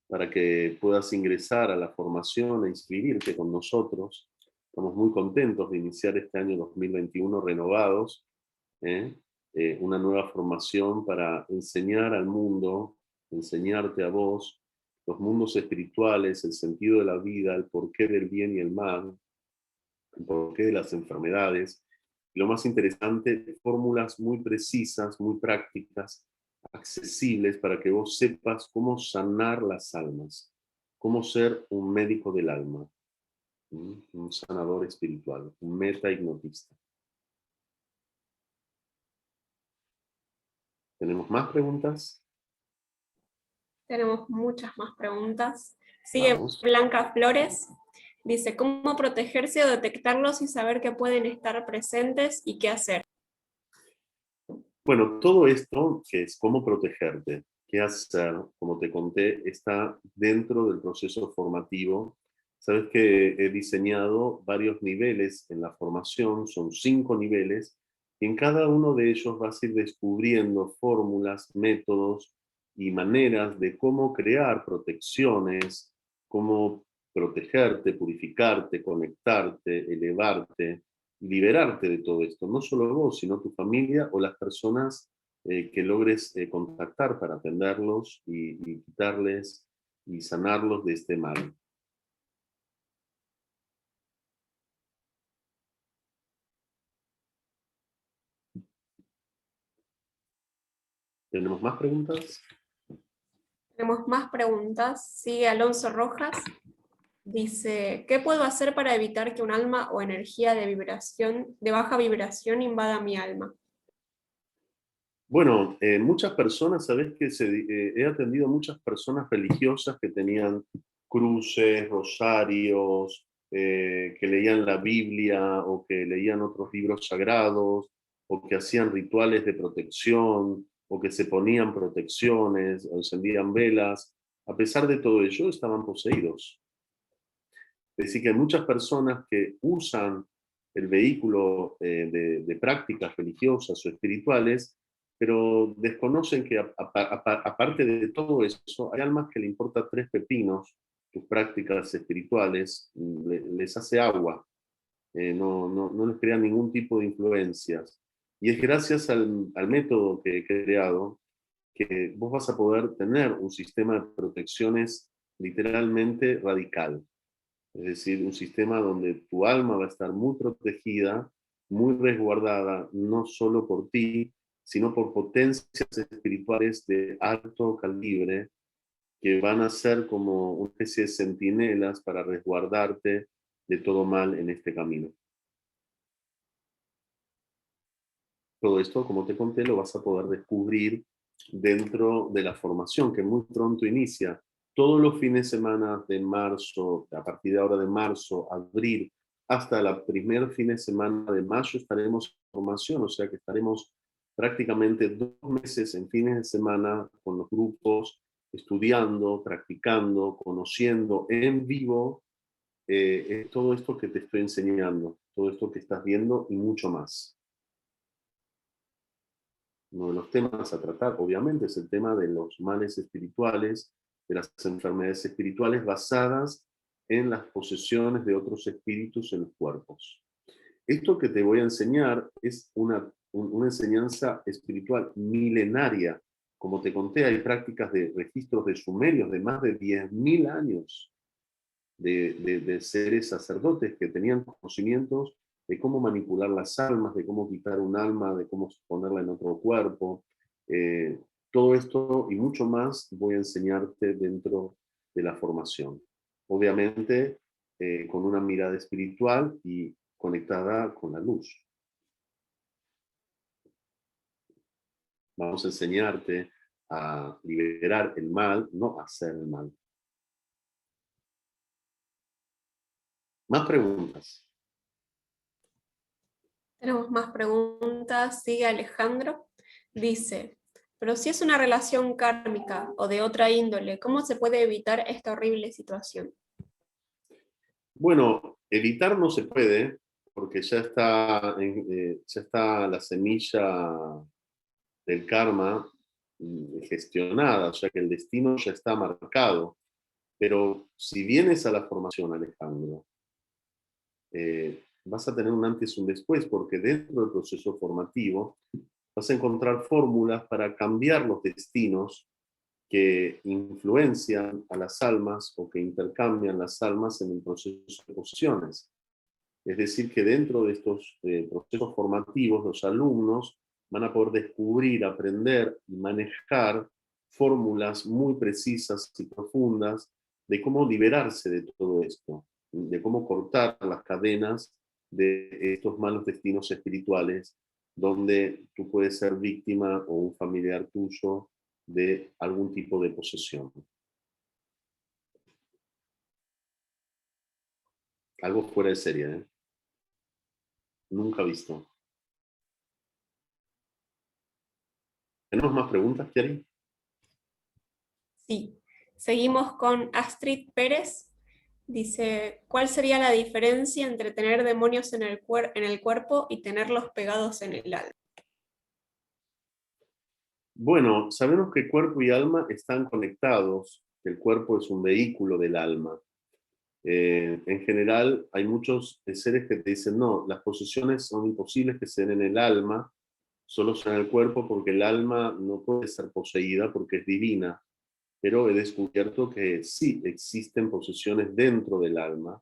para que puedas ingresar a la formación e inscribirte con nosotros. Estamos muy contentos de iniciar este año 2021 renovados, una nueva formación para enseñar al mundo, enseñarte a vos, los mundos espirituales, el sentido de la vida, el porqué del bien y el mal, el porqué de las enfermedades. Y lo más interesante, fórmulas muy precisas, muy prácticas, accesibles para que vos sepas cómo sanar las almas, cómo ser un médico del alma, un sanador espiritual, un meta-hipnotista. ¿Tenemos más preguntas? Tenemos muchas más preguntas. Sigue Vamos. Blanca Flores. Dice, ¿cómo protegerse o detectarlos y saber que pueden estar presentes y qué hacer? Bueno, todo esto, que es cómo protegerte, qué hacer, como te conté, está dentro del proceso formativo. Sabes que he diseñado varios niveles en la formación, son 5 niveles, y en cada uno de ellos vas a ir descubriendo fórmulas, métodos y maneras de cómo crear protecciones, cómo protegerte, purificarte, conectarte, elevarte, liberarte de todo esto, no solo vos, sino tu familia o las personas que logres contactar para atenderlos y quitarles y sanarlos de este mal. ¿Tenemos más preguntas? Tenemos más preguntas. Sigue Alonso Rojas. Dice, ¿qué puedo hacer para evitar que un alma o energía de baja vibración invada mi alma? Bueno, muchas personas, sabes que he atendido a muchas personas religiosas que tenían cruces, rosarios, que leían la Biblia o que leían otros libros sagrados o que hacían rituales de protección o que se ponían protecciones o encendían velas. A pesar de todo ello, estaban poseídos. Es decir, que hay muchas personas que usan el vehículo de prácticas religiosas o espirituales, pero desconocen que aparte de todo eso, hay almas que le importa 3 pepinos, tus prácticas espirituales, les hace agua, no les crea ningún tipo de influencias. Y es gracias al método que he creado que vos vas a poder tener un sistema de protecciones literalmente radical. Es decir, un sistema donde tu alma va a estar muy protegida, muy resguardada, no solo por ti, sino por potencias espirituales de alto calibre que van a ser como una especie de centinelas para resguardarte de todo mal en este camino. Todo esto, como te conté, lo vas a poder descubrir dentro de la formación que muy pronto inicia. Todos los fines de semana de marzo, a partir de ahora de marzo, abril, hasta la primer fin de semana de mayo estaremos en formación, o sea que estaremos prácticamente 2 meses en fines de semana con los grupos, estudiando, practicando, conociendo en vivo todo esto que te estoy enseñando, todo esto que estás viendo y mucho más. Uno de los temas a tratar, obviamente, es el tema de los males espirituales, de las enfermedades espirituales basadas en las posesiones de otros espíritus en los cuerpos. Esto que te voy a enseñar es una enseñanza espiritual milenaria. Como te conté, hay prácticas de registros de sumerios de más de 10.000 años de seres sacerdotes que tenían conocimientos de cómo manipular las almas, de cómo quitar un alma, de cómo ponerla en otro cuerpo. Todo esto y mucho más voy a enseñarte dentro de la formación. Obviamente, con una mirada espiritual y conectada con la luz. Vamos a enseñarte a liberar el mal, no a hacer el mal. Más preguntas. Tenemos más preguntas. Sigue Alejandro. Dice, pero si es una relación kármica o de otra índole, ¿cómo se puede evitar esta horrible situación? Bueno, evitar no se puede, porque ya está la semilla del karma gestionada, o sea que el destino ya está marcado. Pero si vienes a la formación, Alejandro, vas a tener un antes y un después, porque dentro del proceso formativo vas a encontrar fórmulas para cambiar los destinos que influencian a las almas o que intercambian las almas en el proceso de posiciones. Es decir, que dentro de estos procesos formativos, los alumnos van a poder descubrir, aprender y manejar fórmulas muy precisas y profundas de cómo liberarse de todo esto, de cómo cortar las cadenas de estos malos destinos espirituales, donde tú puedes ser víctima o un familiar tuyo de algún tipo de posesión. Algo fuera de serie, ¿eh? Nunca visto. ¿Tenemos más preguntas, Kiari? Sí. Seguimos con Astrid Pérez. Dice, ¿cuál sería la diferencia entre tener demonios en el cuerpo y tenerlos pegados en el alma? Bueno, sabemos que cuerpo y alma están conectados. El cuerpo es un vehículo del alma. En general, hay muchos seres que te dicen, no, las posesiones son imposibles que se den en el alma, solo son en el cuerpo porque el alma no puede ser poseída porque es divina. Pero he descubierto que sí existen posesiones dentro del alma,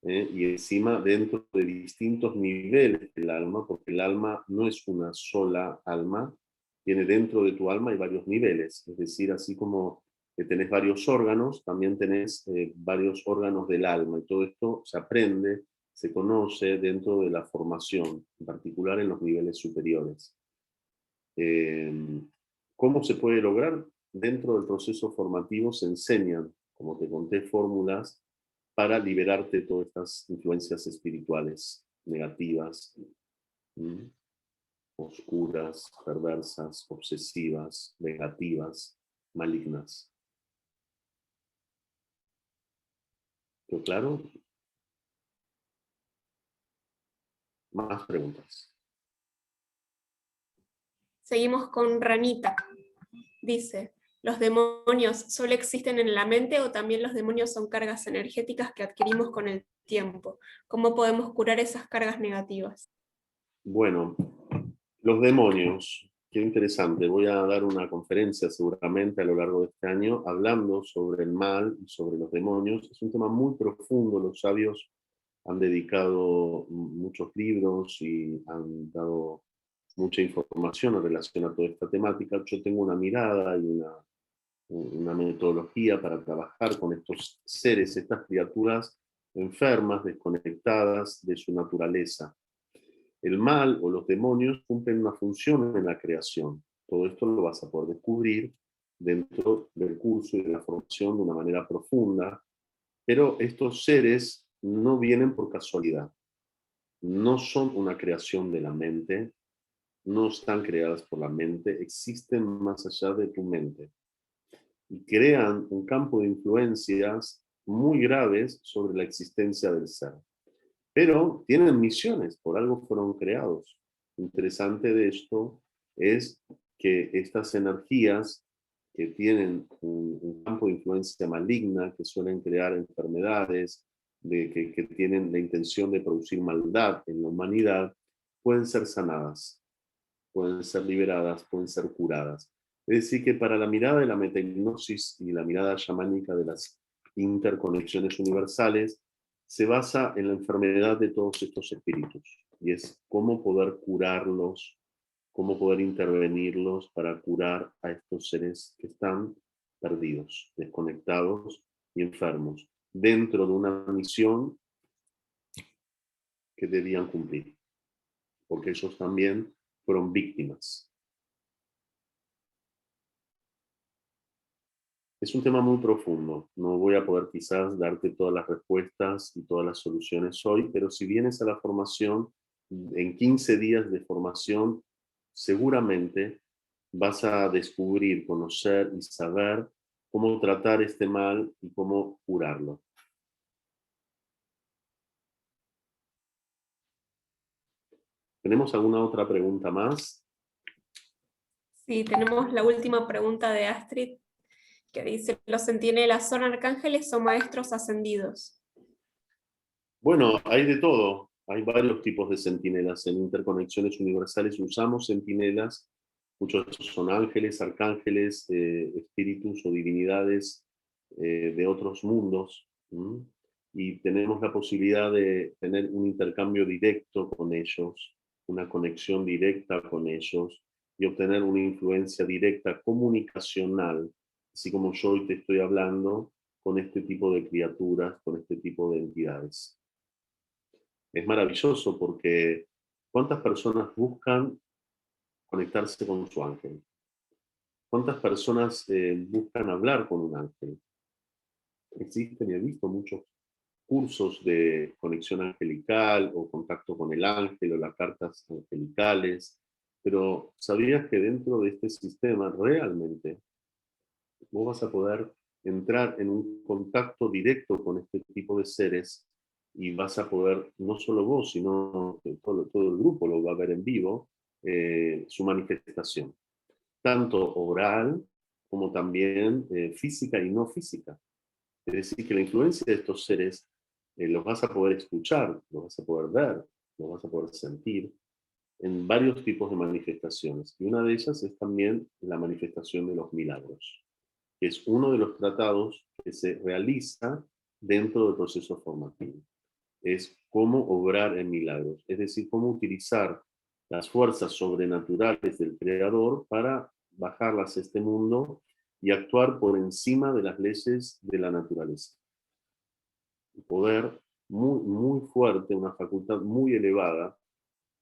y encima dentro de distintos niveles del alma, porque el alma no es una sola alma, tiene dentro de tu alma hay varios niveles, es decir, así como que tenés varios órganos, también tenés varios órganos del alma, y todo esto se aprende, se conoce dentro de la formación, en particular en los niveles superiores. ¿Cómo se puede lograr? Dentro del proceso formativo se enseñan, como te conté, fórmulas para liberarte de todas estas influencias espirituales negativas, oscuras, perversas, obsesivas, negativas, malignas. ¿Quedó claro? Más preguntas. Seguimos con Ranita. Dice, ¿los demonios solo existen en la mente o también los demonios son cargas energéticas que adquirimos con el tiempo? ¿Cómo podemos curar esas cargas negativas? Bueno, los demonios. Qué interesante. Voy a dar una conferencia seguramente a lo largo de este año hablando sobre el mal y sobre los demonios. Es un tema muy profundo. Los sabios han dedicado muchos libros y han dado mucha información en relación a toda esta temática. Yo tengo una mirada y una metodología para trabajar con estos seres, estas criaturas enfermas, desconectadas de su naturaleza. El mal o los demonios cumplen una función en la creación. Todo esto lo vas a poder descubrir dentro del curso y de la formación de una manera profunda, pero estos seres no vienen por casualidad, no son una creación de la mente, no están creadas por la mente, existen más allá de tu mente y crean un campo de influencias muy graves sobre la existencia del ser. Pero tienen misiones, por algo fueron creados. Interesante de esto es que estas energías que tienen un campo de influencia maligna, que suelen crear enfermedades, que tienen la intención de producir maldad en la humanidad, pueden ser sanadas, pueden ser liberadas, pueden ser curadas. Es decir, que para la mirada de la metahipnosis y la mirada chamánica de las interconexiones universales, se basa en la enfermedad de todos estos espíritus, y es cómo poder curarlos, cómo poder intervenirlos para curar a estos seres que están perdidos, desconectados y enfermos, dentro de una misión que debían cumplir, porque ellos también fueron víctimas. Es un tema muy profundo, no voy a poder quizás darte todas las respuestas y todas las soluciones hoy, pero si vienes a la formación, en 15 días de formación, seguramente vas a descubrir, conocer y saber cómo tratar este mal y cómo curarlo. ¿Tenemos alguna otra pregunta más? Sí, tenemos la última pregunta de Astrid, que dice, ¿los centinelas son arcángeles o maestros ascendidos? Bueno, hay de todo. Hay varios tipos de centinelas. En Interconexiones Universales usamos centinelas. Muchos de estos son ángeles, arcángeles, espíritus o divinidades de otros mundos. Y tenemos la posibilidad de tener un intercambio directo con ellos, una conexión directa con ellos y obtener una influencia directa comunicacional, así como yo hoy te estoy hablando, con este tipo de criaturas, con este tipo de entidades. Es maravilloso porque ¿cuántas personas buscan conectarse con su ángel? ¿Cuántas personas buscan hablar con un ángel? Existen y he visto muchos cursos de conexión angelical o contacto con el ángel o las cartas angelicales, pero ¿sabías que dentro de este sistema realmente vos vas a poder entrar en un contacto directo con este tipo de seres y vas a poder, no solo vos, sino todo el grupo lo va a ver en vivo, su manifestación, tanto oral como también física y no física? Es decir, que la influencia de estos seres los vas a poder escuchar, los vas a poder ver, los vas a poder sentir en varios tipos de manifestaciones. Y una de ellas es también la manifestación de los milagros, que es uno de los tratados que se realiza dentro del proceso formativo. Es cómo obrar en milagros, es decir, cómo utilizar las fuerzas sobrenaturales del Creador para bajarlas a este mundo y actuar por encima de las leyes de la naturaleza. Un poder muy, muy fuerte, una facultad muy elevada,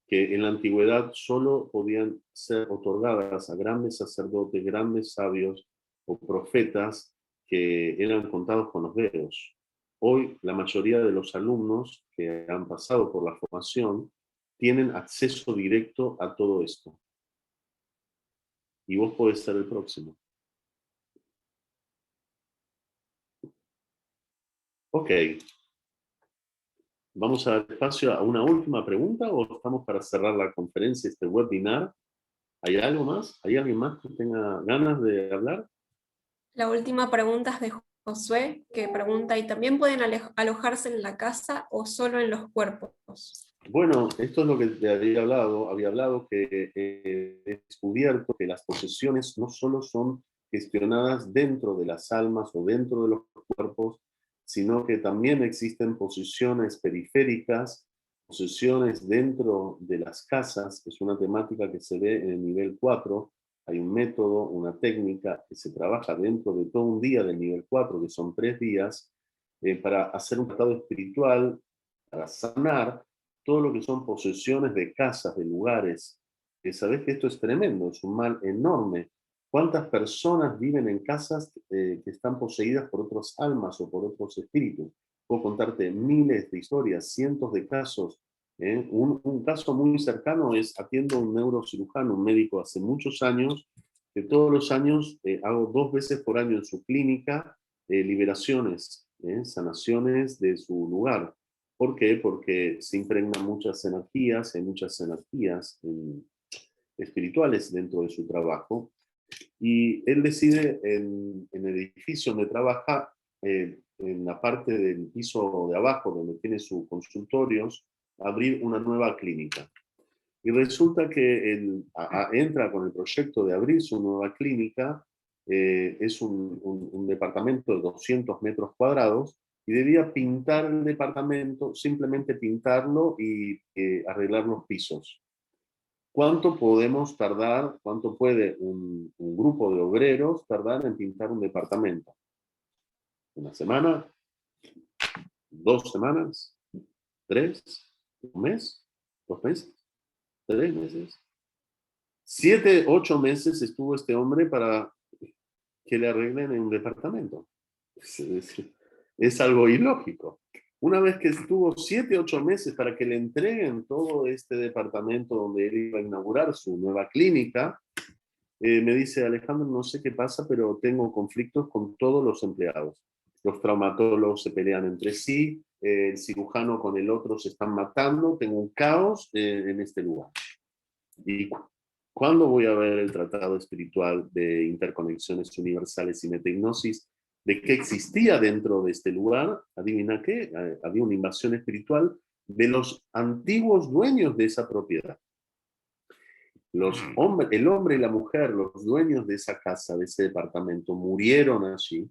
que en la antigüedad solo podían ser otorgadas a grandes sacerdotes, grandes sabios o profetas que eran contados con los dedos. Hoy la mayoría de los alumnos que han pasado por la formación tienen acceso directo a todo esto. Y vos podés ser el próximo. Ok. ¿Vamos a dar espacio a una última pregunta o estamos para cerrar la conferencia, este webinar? ¿Hay algo más? ¿Hay alguien más que tenga ganas de hablar? La última pregunta es de Josué, que pregunta, ¿y también pueden alojarse en la casa o solo en los cuerpos? Bueno, esto es lo que te había hablado. Había hablado que he descubierto que las posesiones no solo son gestionadas dentro de las almas o dentro de los cuerpos, sino que también existen posiciones periféricas, posesiones dentro de las casas. Es una temática que se ve en el nivel 4. Hay un método, una técnica que se trabaja dentro de todo un día del nivel 4, que son 3 días, para hacer un tratado espiritual, para sanar todo lo que son posesiones de casas, de lugares. Sabés que esto es tremendo, es un mal enorme. ¿Cuántas personas viven en casas que están poseídas por otras almas o por otros espíritus? Puedo contarte miles de historias, cientos de casos. Un caso muy cercano es, atiendo a un neurocirujano, un médico hace muchos años, que todos los años hago 2 veces por año en su clínica liberaciones, sanaciones de su lugar. ¿Por qué? Porque se impregnan muchas energías, hay muchas energías espirituales dentro de su trabajo. Y él decide en el edificio donde trabaja, en la parte del piso de abajo, donde tiene sus consultorios, abrir una nueva clínica. Y resulta que él entra con el proyecto de abrir su nueva clínica, es un departamento de 200 metros cuadrados, y debía pintar el departamento, simplemente pintarlo y arreglar los pisos. ¿Cuánto podemos tardar, cuánto puede un grupo de obreros tardar en pintar un departamento? ¿Una semana? ¿2 semanas? ¿3? ¿Un mes? ¿2 meses? 3 meses. 7, 8 meses estuvo este hombre para que le arreglen en un departamento. Es algo ilógico. Una vez que estuvo 7, 8 meses para que le entreguen todo este departamento donde él iba a inaugurar su nueva clínica, me dice: Alejandro, no sé qué pasa, pero tengo conflictos con todos los empleados. Los traumatólogos se pelean entre sí, el cirujano con el otro se están matando, tengo un caos en este lugar. ¿Y cuándo voy a ver el tratado espiritual de interconexiones universales y metahipnosis? ¿De qué existía dentro de este lugar? Adivina qué, había una invasión espiritual de los antiguos dueños de esa propiedad. El hombre y la mujer, los dueños de esa casa, de ese departamento, murieron allí.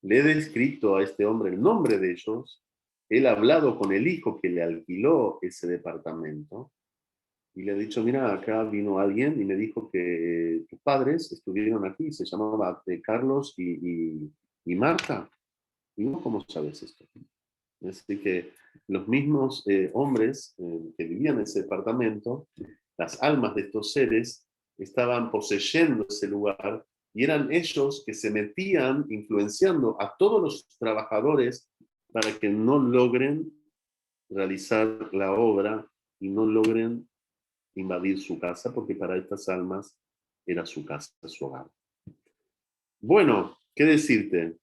Le he descrito a este hombre el nombre de ellos. Él ha hablado con el hijo que le alquiló ese departamento y le ha dicho, mira, acá vino alguien y me dijo que tus padres estuvieron aquí, se llamaba Carlos y Marta. Y no, ¿cómo sabes esto? Así que los mismos hombres que vivían en ese departamento, las almas de estos seres, estaban poseyendo ese lugar y eran ellos que se metían influenciando a todos los trabajadores para que no logren realizar la obra y no logren invadir su casa, porque para estas almas era su casa, su hogar. Bueno, ¿qué decirte?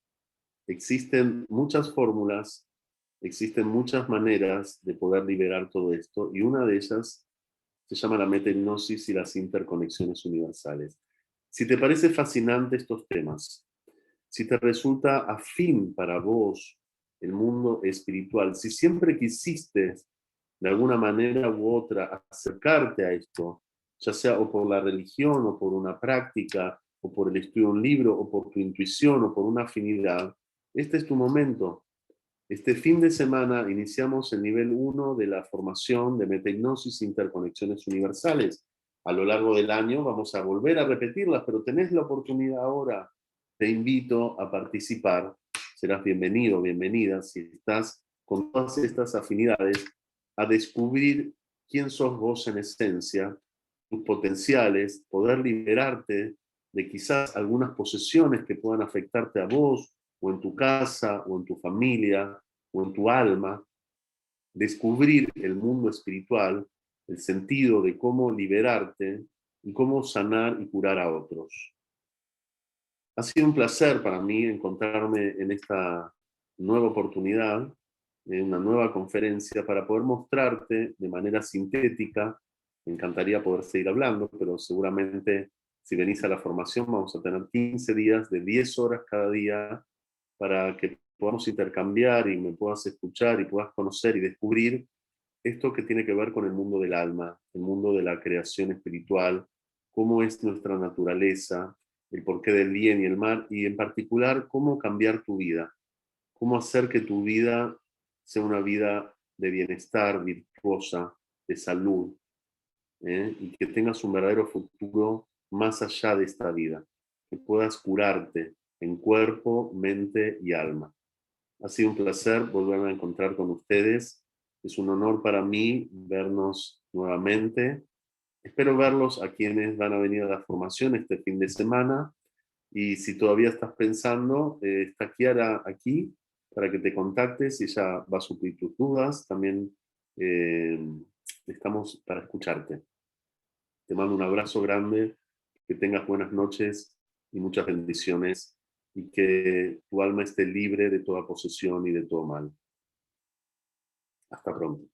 Existen muchas fórmulas, existen muchas maneras de poder liberar todo esto, y una de ellas se llama la metahipnosis y las interconexiones universales. Si te parece fascinante estos temas, si te resulta afín para vos el mundo espiritual, si siempre quisiste de alguna manera u otra acercarte a esto, ya sea o por la religión o por una práctica o por el estudio de un libro o por tu intuición o por una afinidad, este es tu momento. Este fin de semana iniciamos el nivel 1 de la formación de metahipnosis e interconexiones universales. A lo largo del año vamos a volver a repetirlas, pero tenés la oportunidad ahora. Te invito a participar. Serás bienvenido, bienvenida, si estás con todas estas afinidades, a descubrir quién sos vos en esencia, tus potenciales, poder liberarte de quizás algunas posesiones que puedan afectarte a vos, o en tu casa, o en tu familia, o en tu alma, descubrir el mundo espiritual, el sentido de cómo liberarte y cómo sanar y curar a otros. Ha sido un placer para mí encontrarme en esta nueva oportunidad, en una nueva conferencia, para poder mostrarte de manera sintética. Me encantaría poder seguir hablando, pero seguramente si venís a la formación vamos a tener 15 días de 10 horas cada día para que podamos intercambiar y me puedas escuchar y puedas conocer y descubrir esto que tiene que ver con el mundo del alma, el mundo de la creación espiritual, cómo es nuestra naturaleza, el porqué del bien y el mal, y en particular cómo cambiar tu vida, cómo hacer que tu vida sea una vida de bienestar, virtuosa, de salud, y que tengas un verdadero futuro más allá de esta vida, que puedas curarte en cuerpo, mente y alma. Ha sido un placer volverme a encontrar con ustedes. Es un honor para mí vernos nuevamente. Espero verlos a quienes van a venir a la formación este fin de semana. Y si todavía estás pensando, está Kiara aquí para que te contactes y ella va a suplir tus dudas. También estamos para escucharte. Te mando un abrazo grande, que tengas buenas noches y muchas bendiciones, y que tu alma esté libre de toda posesión y de todo mal. Hasta pronto.